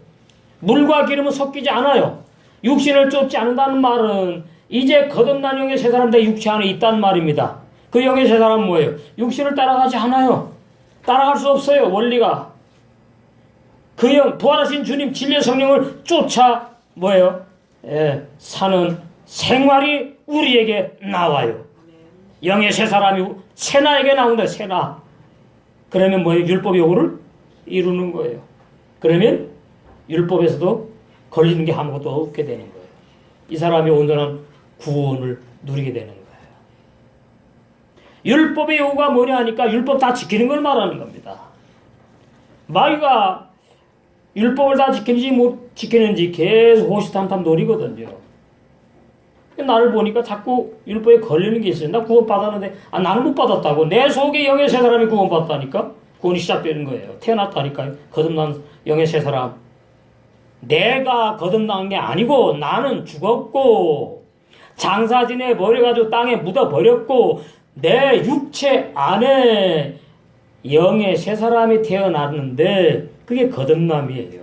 물과 기름은 섞이지 않아요. 육신을 쫓지 않는다는 말은 이제 거듭난 영의 새 사람 내 육체 안에 있단 말입니다. 그 영의 새 사람은 뭐예요? 육신을 따라가지 않아요. 따라갈 수 없어요. 원리가. 그 영, 부활하신 주님 진리의 성령을 쫓아 뭐예요? 사는 생활이 우리에게 나와요. 영의 새 사람이 새나에게 나온다. 새나. 그러면 뭐예요? 율법 요구를 이루는 거예요. 그러면 율법에서도 걸리는 게 아무것도 없게 되는 거예요. 이 사람이 온전한 구원을 누리게 되는 거예요. 율법의 요구가 뭐냐 하니까 율법 다 지키는 걸 말하는 겁니다. 마귀가 율법을 다 지키는지 못 지키는지 계속 호시탐탐 노리거든요. 나를 보니까 자꾸 율법에 걸리는 게 있어요. 나 구원 받았는데 나는 못 받았다고. 내 속에 영의 새 사람이 구원 받았다니까. 구원이 시작되는 거예요. 태어났다니까요. 거듭난 영의 새 사람. 내가 거듭난 게 아니고 나는 죽었고 장사진에 버려가지고 땅에 묻어버렸고 내 육체 안에 영의 새 사람이 태어났는데 그게 거듭남이에요.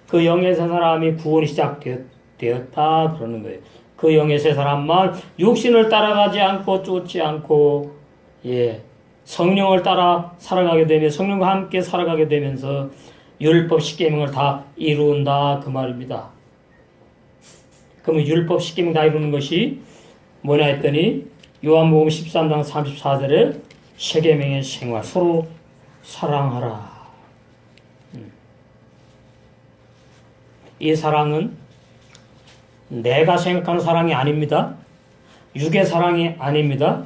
그 영의 새 사람이 구원이 시작되었다 그러는 거예요. 그 영의 새 사람만 육신을 따라가지 않고 쫓지 않고 성령을 따라 살아가게 되면 성령과 함께 살아가게 되면서 율법 십계명을 다 이룬다 그 말입니다. 그러면 율법 십계명 다 이루는 것이 뭐냐 했더니 요한복음 13장 34절에 십계명의 생활 서로 사랑하라. 이 사랑은 내가 생각하는 사랑이 아닙니다. 육의 사랑이 아닙니다.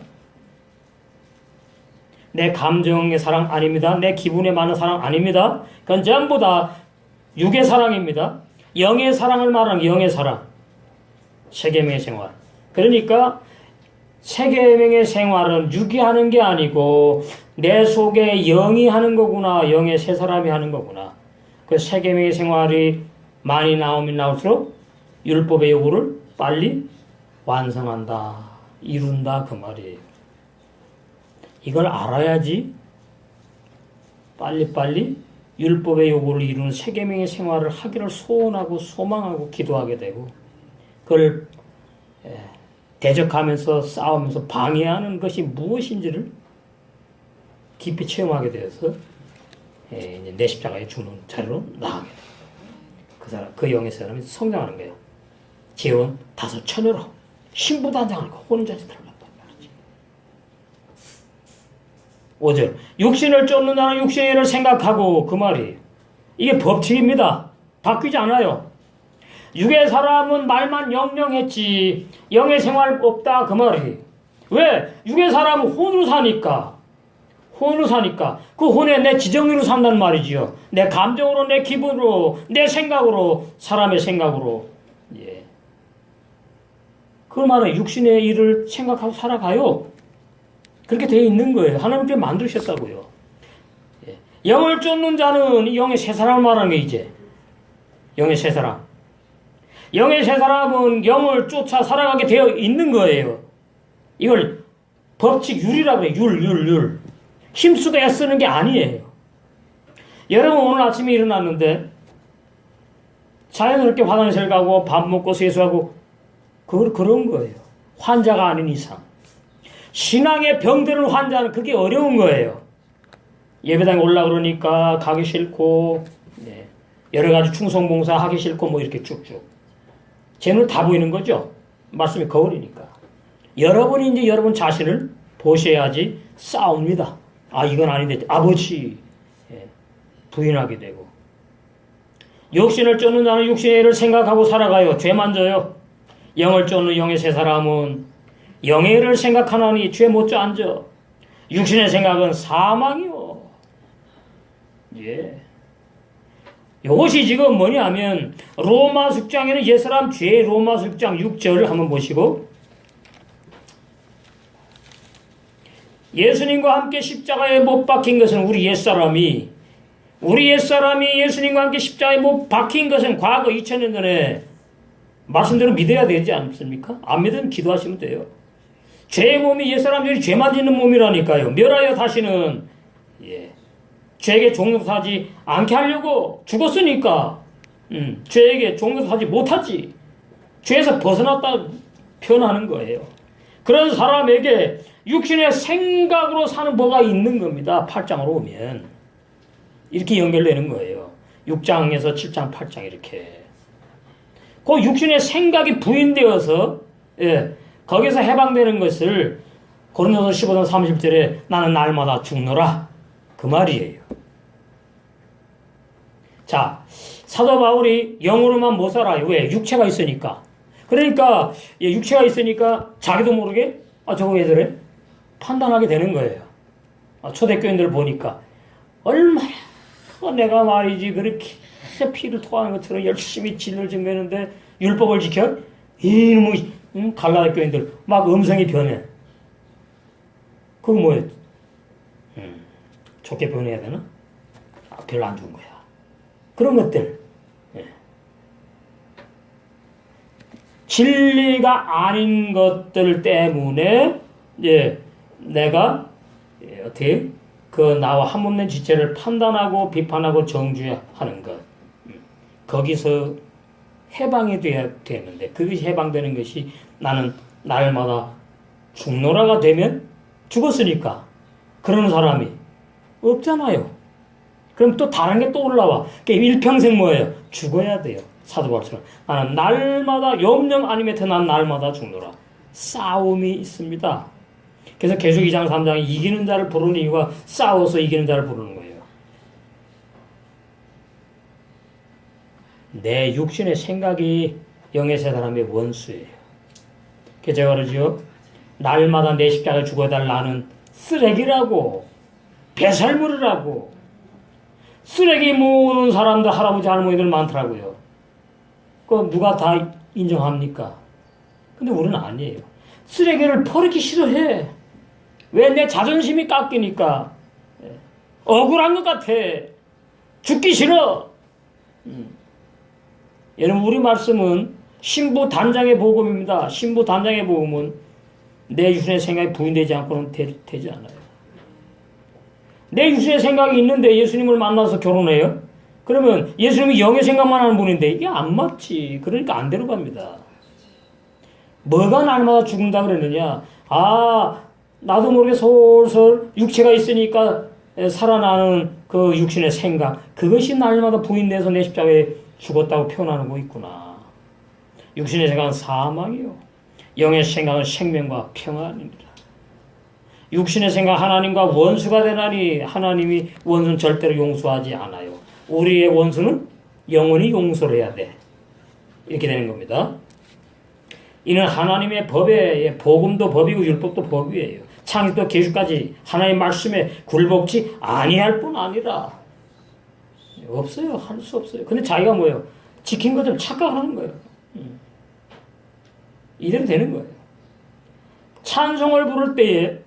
내 감정의 사랑 아닙니다. 내 기분에 맞는 사랑 아닙니다. 그건 전부 다 육의 사랑입니다. 영의 사랑을 말하는 영의 사랑. 세계명의 생활. 그러니까 세계명의 생활은 육이 하는 게 아니고 내 속에 영이 하는 거구나. 영의 새 사람이 하는 거구나. 그 세계명의 생활이 많이 나오면 나올수록 율법의 요구를 빨리 완성한다. 이룬다 그 말이에요. 이걸 알아야지 빨리빨리 율법의 요구를 이루는 세계명의 생활을 하기를 소원하고 소망하고 기도하게 되고 그걸 대적하면서 싸우면서 방해하는 것이 무엇인지를 깊이 체험하게 되어서 이제 내 십자가에 죽는 자리로 나가게 돼요. 그 사람, 그 영의 사람이 성장하는 거예요. 재원 5처녀로 신부도 한장하고 혼인잔치 들어간단 말이지. 5절 육신을 쫓는 자는 육신의 일을 생각하고 그 말이 이게 법칙입니다. 바뀌지 않아요. 육의 사람은 말만 영영했지 영의 생활 없다 그 말이. 왜? 육의 사람은 혼으로 사니까. 혼으로 사니까 그 혼에 내 지정의로 산단 말이지요. 내 감정으로 내 기분으로 내 생각으로 사람의 생각으로 그 말은 육신의 일을 생각하고 살아가요. 그렇게 되어 있는 거예요. 하나님께 만드셨다고요. 영을 쫓는 자는 영의 새 사람을 말하는 게 이제 영의 새 사람. 영의 새 사람은 영을 쫓아 살아가게 되어 있는 거예요. 이걸 법칙 율이라고 해요. 율. 힘쓰고 애쓰는 게 아니에요. 여러분 오늘 아침에 일어났는데 자연스럽게 화장실 가고 밥 먹고 세수하고 그런 거예요. 환자가 아닌 이상. 신앙의 병드는 환자는 그게 어려운 거예요. 예배당에 올라 그러니까 가기 싫고 여러 가지 충성봉사 하기 싫고 뭐 이렇게 쭉쭉. 제 눈 다 보이는 거죠. 말씀이 거울이니까. 여러분이 이제 여러분 자신을 보셔야지 싸웁니다. 이건 아닌데 아버지 부인하게 되고 육신을 쫓는 자는 육신의 일을 생각하고 살아가요. 죄만 져요. 영을 쫓는 영의 새 사람은 영의 일을 생각하나니 죄 못 져 앉아. 육신의 생각은 사망이요. 이것이 지금 뭐냐면 로마 6장에는 옛사람 죄 로마 6장 6절을 한번 보시고 예수님과 함께 십자가에 못 박힌 것은 우리 옛사람이 예수님과 함께 십자가에 못 박힌 것은 과거 2000년 전에 말씀대로 믿어야 되지 않습니까? 안 믿으면 기도하시면 돼요. 죄의 몸이 옛사람들이 죄만 짓는 몸이라니까요. 멸하여 다시는 죄에게 종노하지 않게 하려고 죽었으니까 죄에게 종노하지 못하지. 죄에서 벗어났다 표현하는 거예요. 그런 사람에게 육신의 생각으로 사는 뭐가 있는 겁니다. 8장으로 오면 이렇게 연결되는 거예요. 6장에서 7장 8장 이렇게 그 육신의 생각이 부인되어서 거기서 해방되는 것을 고린도서 15장 30절에 나는 날마다 죽노라 그 말이에요. 자, 사도 바울이 영으로만 못 살아요. 왜? 육체가 있으니까. 그러니까 육체가 있으니까 자기도 모르게 저거 왜 저래? 판단하게 되는 거예요. 초대교인들 보니까 얼마나 내가 말이지 그렇게 피를 토하는 것처럼 열심히 진을 증거했는데 율법을 지켜? 이놈의 갈라디 교인들 막 음성이 변해. 그거 뭐예요? 좋게 변해야 되나? 별로 안 좋은 거야. 그런 것들. 예. 진리가 아닌 것들 때문에 내가 어떻게 나와 한몸된 지체를 판단하고 비판하고 정죄하는 것. 거기서 해방이 돼야 되는데 그것이 해방되는 것이 나는 날마다 죽노라가 되면 죽었으니까 그러는 사람이 없잖아요. 그럼 또 다른 게 또 올라와. 일평생 뭐예요? 죽어야 돼요. 사도 바울처럼 나는 날마다 염령 아니메테 난 날마다 죽노라. 싸움이 있습니다. 그래서 계속 2장 3장이 이기는 자를 부르는 이유가 싸워서 이기는 자를 부르는 거예요. 내 육신의 생각이 영의 세 사람의 원수예요. 그래서 제가 그러죠. 날마다 내 십자가에 죽어달 나는 쓰레기라고, 배설물이라고. 쓰레기 모으는 사람들, 할아버지, 할머니들 많더라고요. 그 누가 다 인정합니까? 근데 우리는 아니에요. 쓰레기를 버리기 싫어해. 왜? 내 자존심이 깎이니까. 억울한 것 같아. 죽기 싫어. 여러분, 우리 말씀은 신부 단장의 복음입니다. 신부 단장의 복음은 내 육신의 생각이 부인되지 않고는 되지 않아요. 내 육신의 생각이 있는데 예수님을 만나서 결혼해요? 그러면 예수님이 영의 생각만 하는 분인데 이게 안 맞지. 그러니까 안 데려갑니다. 뭐가 날마다 죽는다 그랬느냐? 나도 모르게 솔솔 육체가 있으니까 살아나는 그 육신의 생각, 그것이 날마다 부인돼서 내 십자가에 죽었다고 표현하는 거 있구나. 육신의 생각은 사망이요, 영의 생각은 생명과 평안입니다. 육신의 생각 하나님과 원수가 되나니 하나님이 원수는 절대로 용서하지 않아요. 우리의 원수는 영원히 용서를 해야 돼. 이렇게 되는 겁니다. 이는 하나님의 법에, 복음도 법이고 율법도 법이에요. 창세부터 계시까지 하나님의 말씀에 굴복지 아니할 뿐 아니라 없어요. 할 수 없어요. 근데 자기가 뭐예요? 지킨 것처럼 착각하는 거예요. 이대로 되는 거예요. 찬송을 부를 때에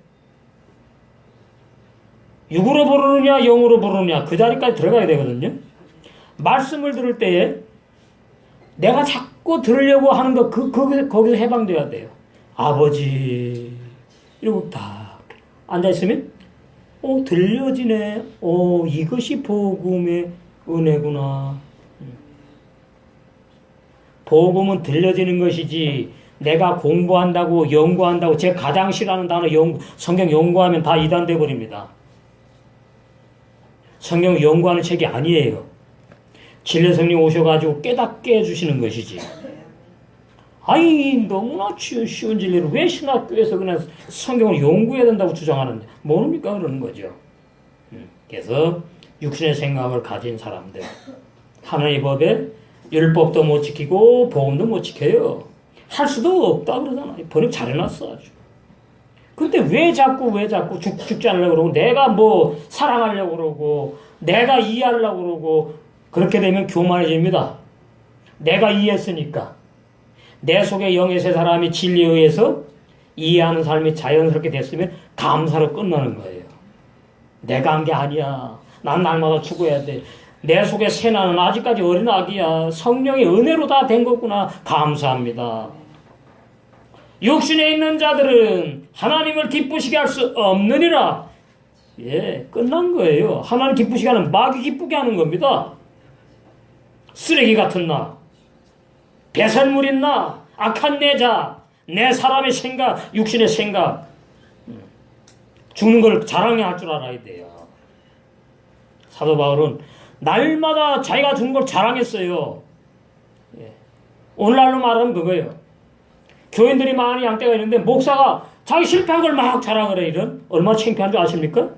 육으로 부르느냐 영으로 부르느냐 그 자리까지 들어가야 되거든요. 말씀을 들을 때에 내가 자꾸 들으려고 하는 거 거기서 해방돼야 돼요. 아버지 이러고 딱 앉아있으면 들려지네. 이것이 복음의 은혜구나. 복음은 들려지는 것이지 내가 공부한다고 연구한다고. 제가 가장 싫어하는 단어 성경 연구하면 다 이단돼 버립니다. 성경 연구하는 책이 아니에요. 진리 성령 오셔가지고 깨닫게 해주시는 것이지. 너무나 쉬운 진리를 왜 신학교에서 그냥 성경을 연구해야 된다고 주장하는데 모릅니까? 그러는 거죠. 그래서 육신의 생각을 가진 사람들, 하나님의 법에 율법도 못 지키고 복음도 못 지켜요. 할 수도 없다 그러잖아요. 번역 잘해놨어 아주. 근데 왜 자꾸 죽지 않으려고 그러고 내가 뭐 사랑하려고 그러고 내가 이해하려고 그러고 그렇게 되면 교만해집니다. 내가 이해했으니까. 내 속에 영의 세 사람이 진리에 의해서 이해하는 삶이 자연스럽게 됐으면 감사로 끝나는 거예요. 내가 한 게 아니야. 난 날마다 죽어야 돼. 내 속에 새 나는 아직까지 어린 아기야. 성령의 은혜로 다 된 거구나. 감사합니다. 육신에 있는 자들은 하나님을 기쁘시게 할 수 없느니라. 끝난 거예요. 하나님 기쁘시게 하는 마귀 기쁘게 하는 겁니다. 쓰레기 같은 나, 배설물인 나, 악한 내 자, 내 사람의 생각, 육신의 생각, 죽는 걸 자랑할 줄 알아야 돼요. 사도 바울은 날마다 자기가 죽는 걸 자랑했어요. 오늘날로 말하면 그거예요. 교인들이 많이 양떼가 있는데 목사가 자기 실패한 걸 막 자랑을 해. 이런 얼마나 창피한 줄 아십니까?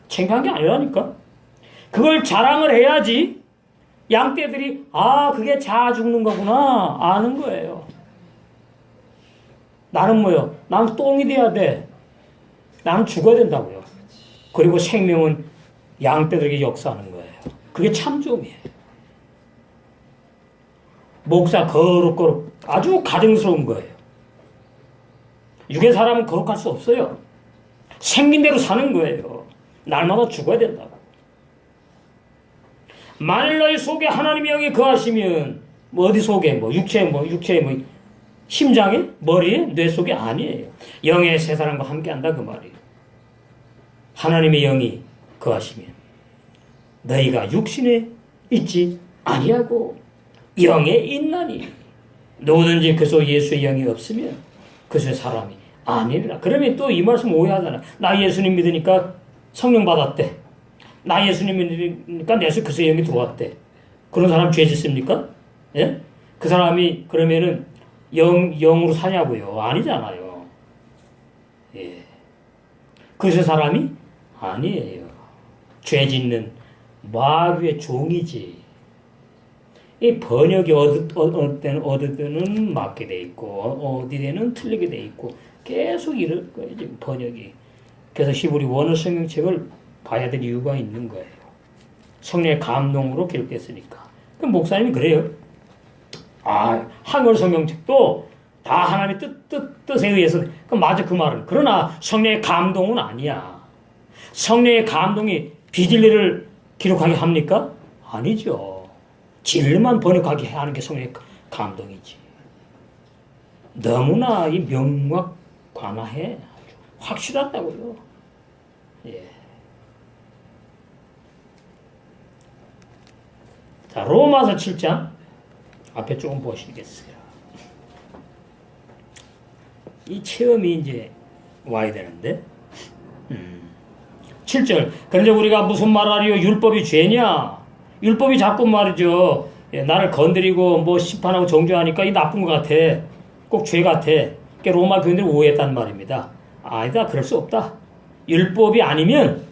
창피한 게 아니라니까. 그걸 자랑을 해야지 양떼들이 그게 자아 죽는 거구나 아는 거예요. 나는 뭐요? 나는 똥이 돼야 돼. 나는 죽어야 된다고요. 그리고 생명은 양떼들에게 역사하는 거예요. 그게 참조음이에요. 목사 거룩 아주 가증스러운 거예요. 육의 사람은 거룩할 수 없어요. 생긴 대로 사는 거예요. 날마다 죽어야 된다고. 만일 너희 속에 하나님의 영이 거하시면 어디 속에 육체에 심장에 머리에 뇌 속에 아니에요. 영의 세 사람과 함께한다 그 말이에요. 하나님의 영이 거하시면 너희가 육신에 있지 아니하고 영에 있나니 누구든지 그 속 예수의 영이 없으면 그 속에 사람이 아니라. 그러면 또 이 말씀 오해하잖아. 나 예수님 믿으니까 성령 받았대. 나 예수님 믿으니까 내 속에 그 속에 영이 들어왔대. 그런 사람 죄 짓습니까? 예? 그 사람이 그러면은 영으로 사냐고요? 아니잖아요. 예. 그 속에 사람이 아니에요. 죄 짓는 마귀의 종이지. 이 번역이 어느 때는 맞게 돼 있고 어디 때는 틀리게 돼 있고 계속 이럴 거예요. 지금 번역이. 그래서 히브리 원어 성경책을 봐야 될 이유가 있는 거예요. 성령의 감동으로 기록됐으니까. 그럼 목사님이 그래요. 한글 성경책도 다 하나님의 뜻에 의해서. 그럼 맞아 그 말은. 그러나 성령의 감동은 아니야. 성령의 감동이 비진리를 기록하게 합니까? 아니죠. 진리만 번역하게 하는 게 성령의 감동이지. 너무나 이 명확관화해. 아주 확실하다고요. 예. 자, 로마서 7장 앞에 조금 보시겠어요. 이 체험이 이제 와야 되는데 7절. 그런데 우리가 무슨 말하리요? 율법이 죄냐? 율법이 자꾸 말이죠. 나를 건드리고 심판하고 정죄하니까 이 나쁜 것 같아. 꼭 죄 같아. 그러니까 로마 교인들이 오해했단 말입니다. 아니다. 그럴 수 없다. 율법이 아니면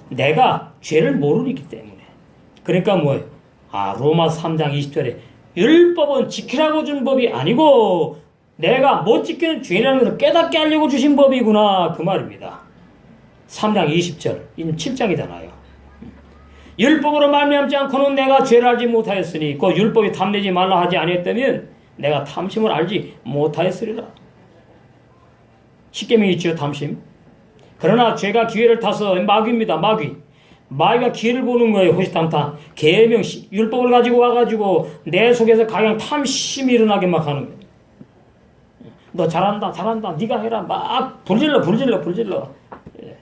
내가 죄를 모르기 때문에. 그러니까 뭐예요? 로마 3장 20절에 율법은 지키라고 준 법이 아니고 내가 못 지키는 죄라는 것을 깨닫게 하려고 주신 법이구나. 그 말입니다. 3장 20절. 이는 7장이잖아요. 율법으로 말미암지 않고는 내가 죄를 알지 못하였으니 그 율법이 탐내지 말라 하지 아니했다면 내가 탐심을 알지 못하였으리라. 십계명이 있죠. 탐심. 그러나 죄가 기회를 타서 마귀입니다. 마귀가 기회를 보는 거예요. 호시탐탐. 계명 율법을 가지고 와가지고 내 속에서 가장 탐심이 일어나게 막 하는 거예요. 너 잘한다 네가 해라. 막 불질러. 예.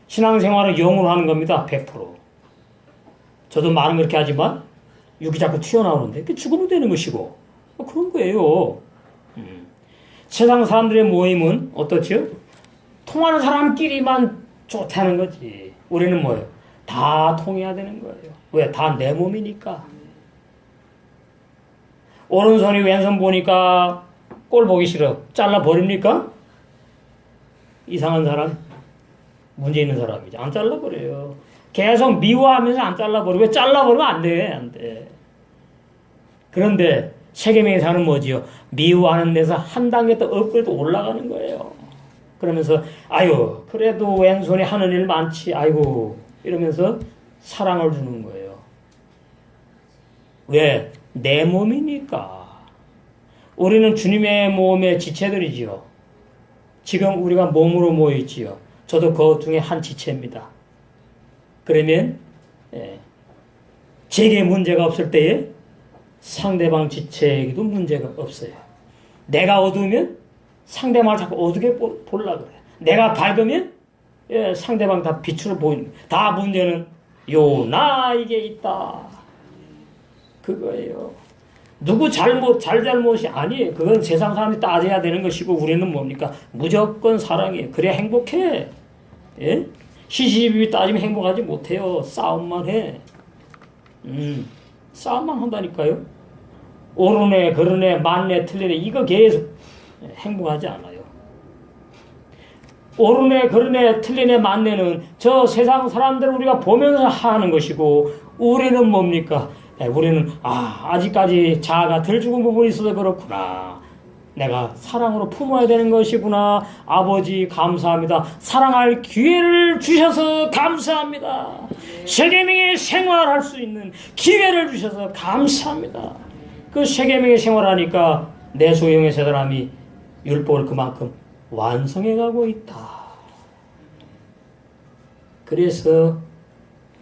신앙생활을 영으로 하는 겁니다. 100%. 저도 말은 그렇게 하지만 육이 자꾸 튀어나오는데 그게 죽으면 되는 것이고 그런 거예요. 세상 사람들의 모임은 어떻죠? 통하는 사람끼리만 좋다는 거지. 우리는 뭐예요? 다 통해야 되는 거예요. 왜? 다 내 몸이니까. 오른손이 왼손 보니까 꼴 보기 싫어. 잘라버립니까? 이상한 사람, 문제 있는 사람이지. 안 잘라버려요. 계속 미워하면서 안 잘라버리고. 왜 잘라버리면 안 돼. 그런데 세계명에서는 뭐지요? 미워하는 데서 한 단계 더 업그레이드 올라가는 거예요. 그러면서 아유 그래도 왼손이 하는 일 많지. 아이고 이러면서 사랑을 주는 거예요. 왜? 내 몸이니까. 우리는 주님의 몸의 지체들이지요. 지금 우리가 몸으로 모여있지요. 저도 그 중에 한 지체입니다. 그러면 제게 문제가 없을 때에 상대방 지체에게도 문제가 없어요. 내가 어두우면 상대방을 자꾸 어둡게 보려고 그래. 내가 밝으면 상대방 다 빛으로 보이는. 다 문제는 나에게 있다. 그거예요. 누구 잘잘못이 아니에요. 그건 세상 사람이 따져야 되는 것이고 우리는 뭡니까? 무조건 사랑이에요. 그래야 행복해. 예? 시시비비 따지면 행복하지 못해요. 싸움만 해. 싸움만 한다니까요. 옳으네, 그러네, 맞네, 틀리네 이거 계속 행복하지 않아요. 옳으네, 그러네, 틀리네, 맞네는 저 세상 사람들을 우리가 보면서 하는 것이고 우리는 뭡니까? 우리는 아직까지 자아가 덜 죽은 부분이 있어서 그렇구나. 내가 사랑으로 품어야 되는 것이구나. 아버지 감사합니다. 사랑할 기회를 주셔서 감사합니다. 세계명의 생활할 수 있는 기회를 주셔서 감사합니다. 그 세계명의 생활하니까 내 소형의 세 사람이 율법을 그만큼 완성해가고 있다. 그래서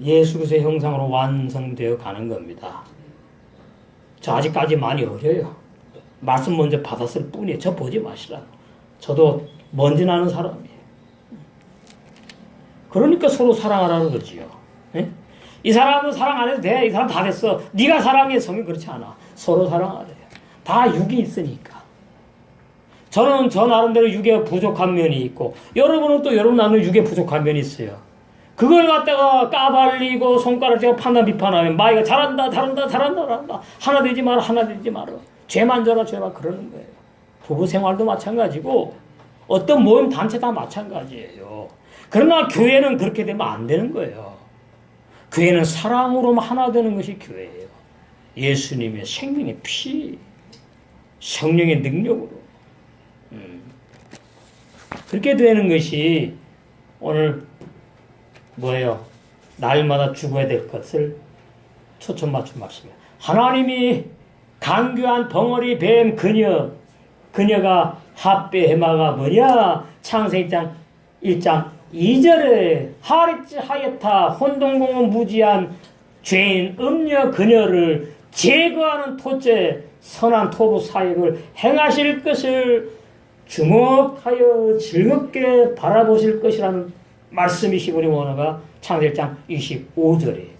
예수 그리스도의 형상으로 완성되어 가는 겁니다. 저 아직까지 많이 어려요. 말씀 먼저 받았을 뿐이에요. 저 보지 마시라고. 저도 먼지 나는 사람이에요. 그러니까 서로 사랑하라는 거지요. 예? 이 사람은 사랑 안 해도 돼. 이 사람 다 됐어. 네가 사랑해. 성경 그렇지 않아. 서로 사랑하래요. 다 육이 있으니까. 저는 저 나름대로 육에 부족한 면이 있고 여러분은 또 여러분 나름대로 육에 부족한 면이 있어요. 그걸 갖다가 까발리고 손가락 쥐고 판단 비판하면 마이가 잘한다 하나 되지 마라 죄만 져라 죄만 그러는 거예요. 부부 생활도 마찬가지고 어떤 모임 단체 다 마찬가지예요. 그러나 교회는 그렇게 되면 안 되는 거예요. 교회는 사랑으로만 하나 되는 것이 교회예요. 예수님의 생명의 피, 성령의 능력으로 그렇게 되는 것이 오늘 뭐예요? 날마다 죽어야 될 것을 초점 맞춘 말씀이에요. 하나님이 강교한 벙어리 뱀 그녀가 합배 해마가 뭐냐? 창세기 1장 2절에 하릿지 하예타 혼동공은 무지한 죄인 음녀 그녀를 제거하는 토제 선한 토부 사역을 행하실 것을 주목하여 즐겁게 바라보실 것이라는 말씀이 히브리 원어가 창세기 1장 25절이에요.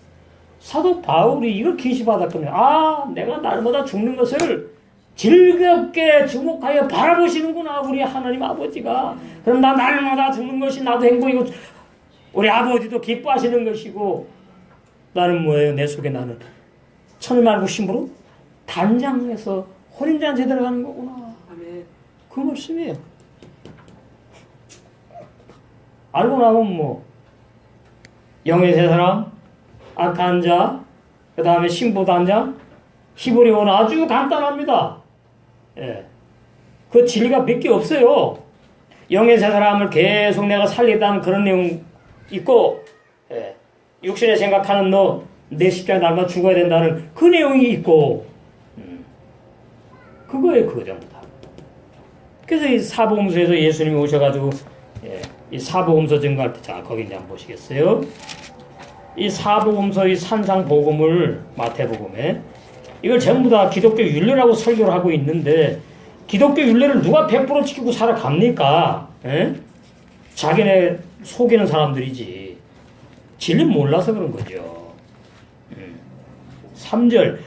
사도 바울이 이걸 계시받았거든요. 내가 날마다 죽는 것을 즐겁게 주목하여 바라보시는구나 우리 하나님 아버지가. 그럼 나 날마다 죽는 것이 나도 행복이고 우리 아버지도 기뻐하시는 것이고 나는 뭐예요? 내 속에 나는 천을 말고 심으로 단장해서 혼인잔치에 들어가는 거구나. 그 말씀이에요. 알고 나면 뭐 영의 세 사람, 악한 자, 그 다음에 신부 단장, 히브리 원어 아주 간단합니다. 예. 그 진리가 몇 개 없어요. 영의 세 사람을 계속 내가 살리다는 그런 내용 있고, 예. 육신에 생각하는 너, 내 십자가 날마다 죽어야 된다는 그 내용이 있고, 그거예요, 그거 전부 다. 그래서 이 사복음서에서 예수님이 오셔가지고, 예. 이 사복음서 증거할 때, 자, 거기 이제 한번 보시겠어요? 이 사복음서, 이 산상복음을 마태복음에, 이걸 전부 다 기독교 윤례라고 설교를 하고 있는데, 기독교 윤례를 누가 100% 지키고 살아갑니까? 에? 자기네 속이는 사람들이지. 진리 몰라서 그런 거죠. 3절.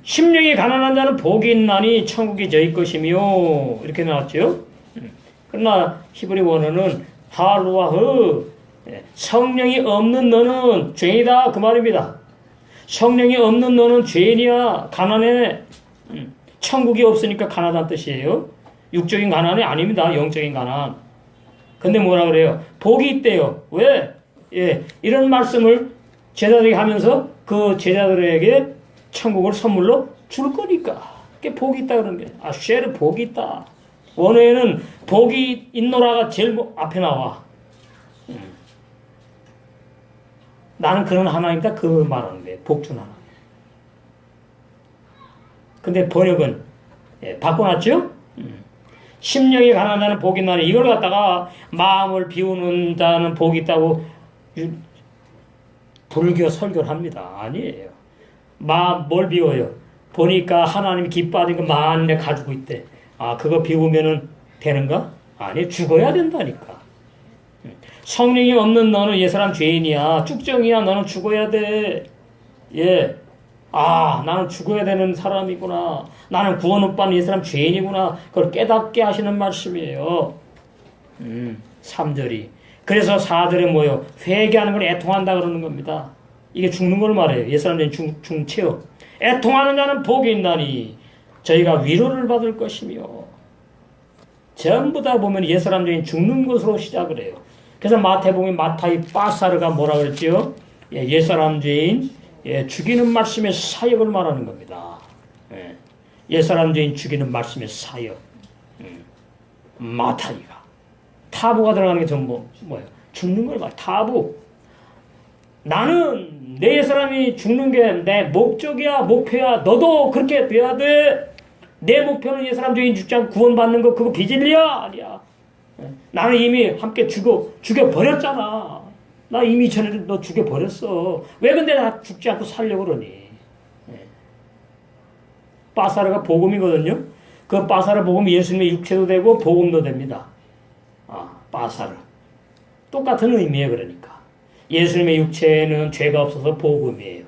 심령이 가난한 자는 복이 있나니 천국이 저희 것이며, 이렇게 나왔죠? 그러나 히브리 원어는 하루아흐, 성령이 없는 너는 죄이다, 그 말입니다. 성령이 없는 너는 죄인이야, 가난해. 천국이 없으니까 가난하다는 뜻이에요. 육적인 가난이 아닙니다. 영적인 가난. 근데 뭐라 그래요? 복이 있대요. 왜? 예, 이런 말씀을 제자들이 하면서 그 제자들에게 천국을 선물로 줄 거니까. 그게 복이 있다 그러는 게. 쉐르 복이 있다. 원어에는 복이 있노라가 제일 앞에 나와. 나는 그런 하나님이다. 그 말하는 거예요. 복준 하나님. 근데 번역은 바꿔놨죠? 심령이 가난한 자는 복이 나니 이걸 갖다가 마음을 비우는 자는 복이 있다고 불교 설교를 합니다. 아니에요. 마음 뭘 비워요? 보니까 하나님이 기뻐하는 거 만내 가지고 있대. 그거 비우면은 되는가? 아니, 죽어야 된다니까. 성령이 없는 너는 이 사람 죄인이야. 쭉정이야. 너는 죽어야 돼. 예. 나는 죽어야 되는 사람이구나. 나는 구원 못 받는 이 사람 죄인이구나. 그걸 깨닫게 하시는 말씀이에요. 3절이. 그래서 4절에 뭐요? 회개하는 걸 애통한다 그러는 겁니다. 이게 죽는 걸 말해요. 이 사람들은 중체요. 애통하는 자는 복이 있나니 저희가 위로를 받을 것이며. 전부 다 보면 이 사람들이 죽는 것으로 시작을 해요. 그래서 마태복음의 마타이 빠사르가 뭐라 그랬죠? 옛사람 죄인 죽이는 말씀의 사역을 말하는 겁니다. 옛사람 죄인 죽이는 말씀의 사역. 마타이가. 타부가 들어가는 게 전부 뭐예요? 죽는 걸 말. 타부. 나는 내 사람이 죽는 게 내 목적이야, 목표야. 너도 그렇게 돼야 돼. 내 목표는 옛사람 죄인 죽지 않고 구원받는 거 그거 비진리야? 아니야. 나는 이미 함께 죽여버렸잖아. 나 이미 전에 너 죽여버렸어. 왜 근데 나 죽지 않고 살려고 그러니? 빠사르가 복음이거든요. 그 빠사르 복음 예수님의 육체도 되고 복음도 됩니다. 빠사르. 똑같은 의미예요. 그러니까. 예수님의 육체는 죄가 없어서 복음이에요.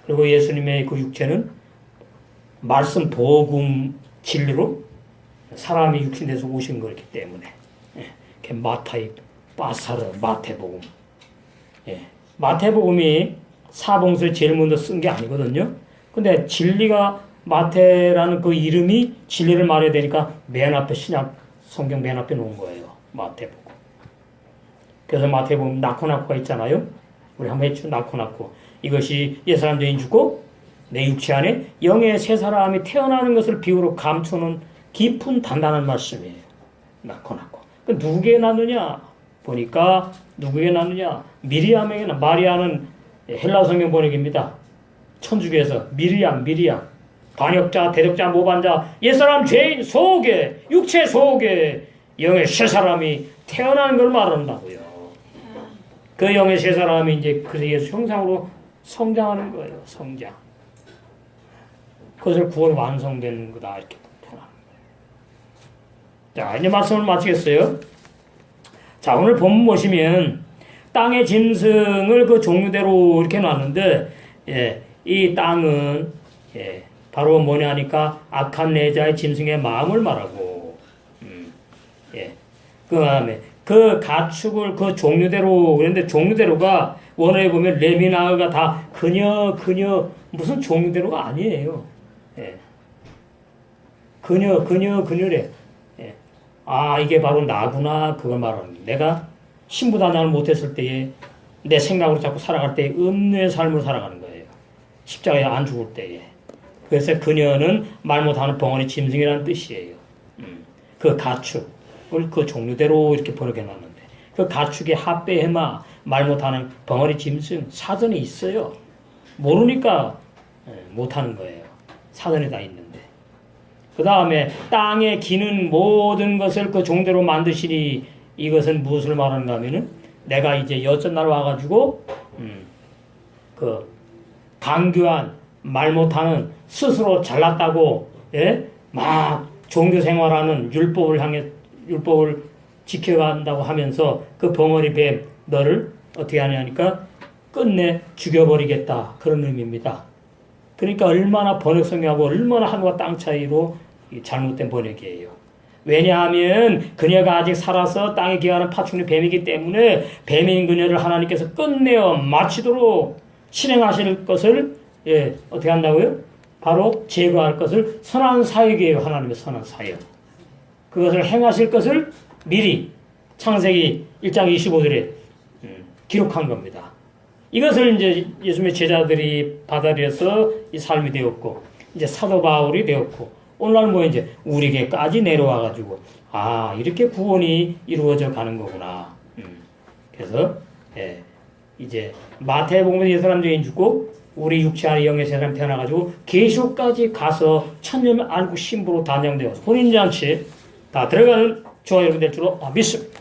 그리고 예수님의 그 육체는 말씀 복음 진리로 사람이 육신돼서 오신 거기 때문에 마타이, 빠사르, 마태복음. 마태복음이 사복음서에 제일 먼저 쓴 게 아니거든요. 근데 진리가 마태라는 그 이름이 진리를 말해야 되니까 맨 앞에 신약 성경 맨 앞에 놓은 거예요. 마태복음. 그래서 마태복음 나코나코가 있잖아요. 우리 한번 했죠. 나코나코. 이것이 옛사람 죄인 죽고 내 육체 안에 영의 새 사람이 태어나는 것을 비유로 감추는 깊은 단단한 말씀이에요. 나코나코. 그 누구에게 낳느냐? 보니까 누구에게 낳느냐? 미리암에게나. 마리아는 헬라어 성경 번역입니다. 천주교에서 미리암. 반역자, 대적자, 모반자, 옛사람 죄인 속에, 육체 속에 영의 새 사람이 태어나는 걸 말한다고요. 그 영의 새 사람이 이제 그래서 예수 형상으로 성장하는 거예요. 성장. 그것을 구원 완성되는 거다. 이렇게 표현하는 거예요. 자, 이제 말씀을 마치겠어요. 자, 오늘 본문 보시면 땅의 짐승을 그 종류대로 이렇게 놨는데, 이 땅은, 바로 뭐냐 하니까 악한 내자의 짐승의 마음을 말하고, 그 다음에 그 가축을 그 종류대로, 그런데 종류대로가 원어에 보면 레미나가 다 그녀, 무슨 종류대로가 아니에요. 그녀래. 이게 바로 나구나. 그걸 말합니다. 내가 신부단장을 못했을 때에 내 생각으로 자꾸 살아갈 때에 음녀의 삶을 살아가는 거예요. 십자가에 안 죽을 때에. 그래서 그녀는 말 못하는 벙어리 짐승이라는 뜻이에요. 그 가축을 그 종류대로 이렇게 번역해놨는데 그 가축의 합배해마 말 못하는 벙어리 짐승 사전에 있어요. 모르니까 못하는 거예요. 사전에 다 있는데. 그 다음에 땅에 기는 모든 것을 그 종대로 만드시니 이것은 무엇을 말하는가 하면은 내가 이제 여전날 와가지고 그 강교한 말 못하는 스스로 잘났다고 막 종교 생활하는 율법을 지켜간다고 하면서 그 벙어리 뱀 너를 어떻게 하냐니까 끝내 죽여버리겠다 그런 의미입니다. 그러니까 얼마나 번역성하고 얼마나 하늘과 땅 차이로 잘못된 번역이에요. 왜냐하면 그녀가 아직 살아서 땅에 기하는 파충류 뱀이기 때문에 뱀인 그녀를 하나님께서 끝내어 마치도록 실행하실 것을 어떻게 한다고요? 바로 제거할 것을 선한 사역이에요. 하나님의 선한 사역. 그것을 행하실 것을 미리 창세기 1장 25절에 기록한 겁니다. 이것을 이제 예수님의 제자들이 받아들여서 이 삶이 되었고 이제 사도 바울이 되었고 오늘날 뭐 이제 우리에게까지 내려와가지고 이렇게 구원이 이루어져 가는 거구나. 그래서 이제 마태복음에 옛사람 죄인 죽고 우리 육체 안에 영의 새 사람 태어나가지고 계시록까지 가서 천년을 알고 신부로 단장되어서 혼인잔치 다 들어가는 저와 여러분 될 줄로 믿습니다.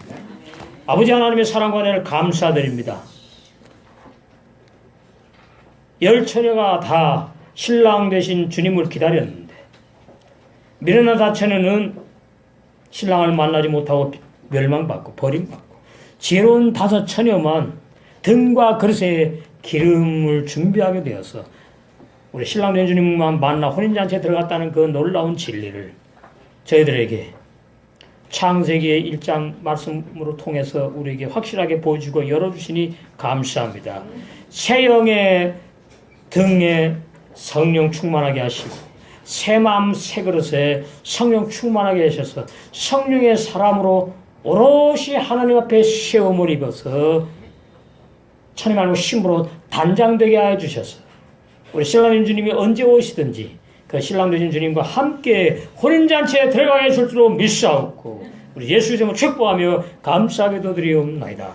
아버지 하나님의 사랑과 은혜를 감사드립니다. 열 처녀가 다 신랑 되신 주님을 기다렸는데 미르나 자체는 신랑을 만나지 못하고 멸망받고 버림받고 지혜로운 5 처녀만 등과 그릇에 기름을 준비하게 되어서 우리 신랑 된 주님만 만나 혼인잔치에 들어갔다는 그 놀라운 진리를 저희들에게 창세기의 1장 말씀으로 통해서 우리에게 확실하게 보여주고 열어주시니 감사합니다. 새 영의 등에 성령 충만하게 하시고 새 마음 새 그릇에 성령 충만하게 하셔서 성령의 사람으로 오롯이 하나님 앞에 세움을 입어서 천이 말고 신부로 단장되게 하여 주셔서 우리 신랑님 주님이 언제 오시든지 그 신랑 되신 주님과 함께 혼인잔치에 들어가게 해줄 줄로 믿사옵고 우리 예수 이름으로 축복하며 감사하게도 드리옵나이다.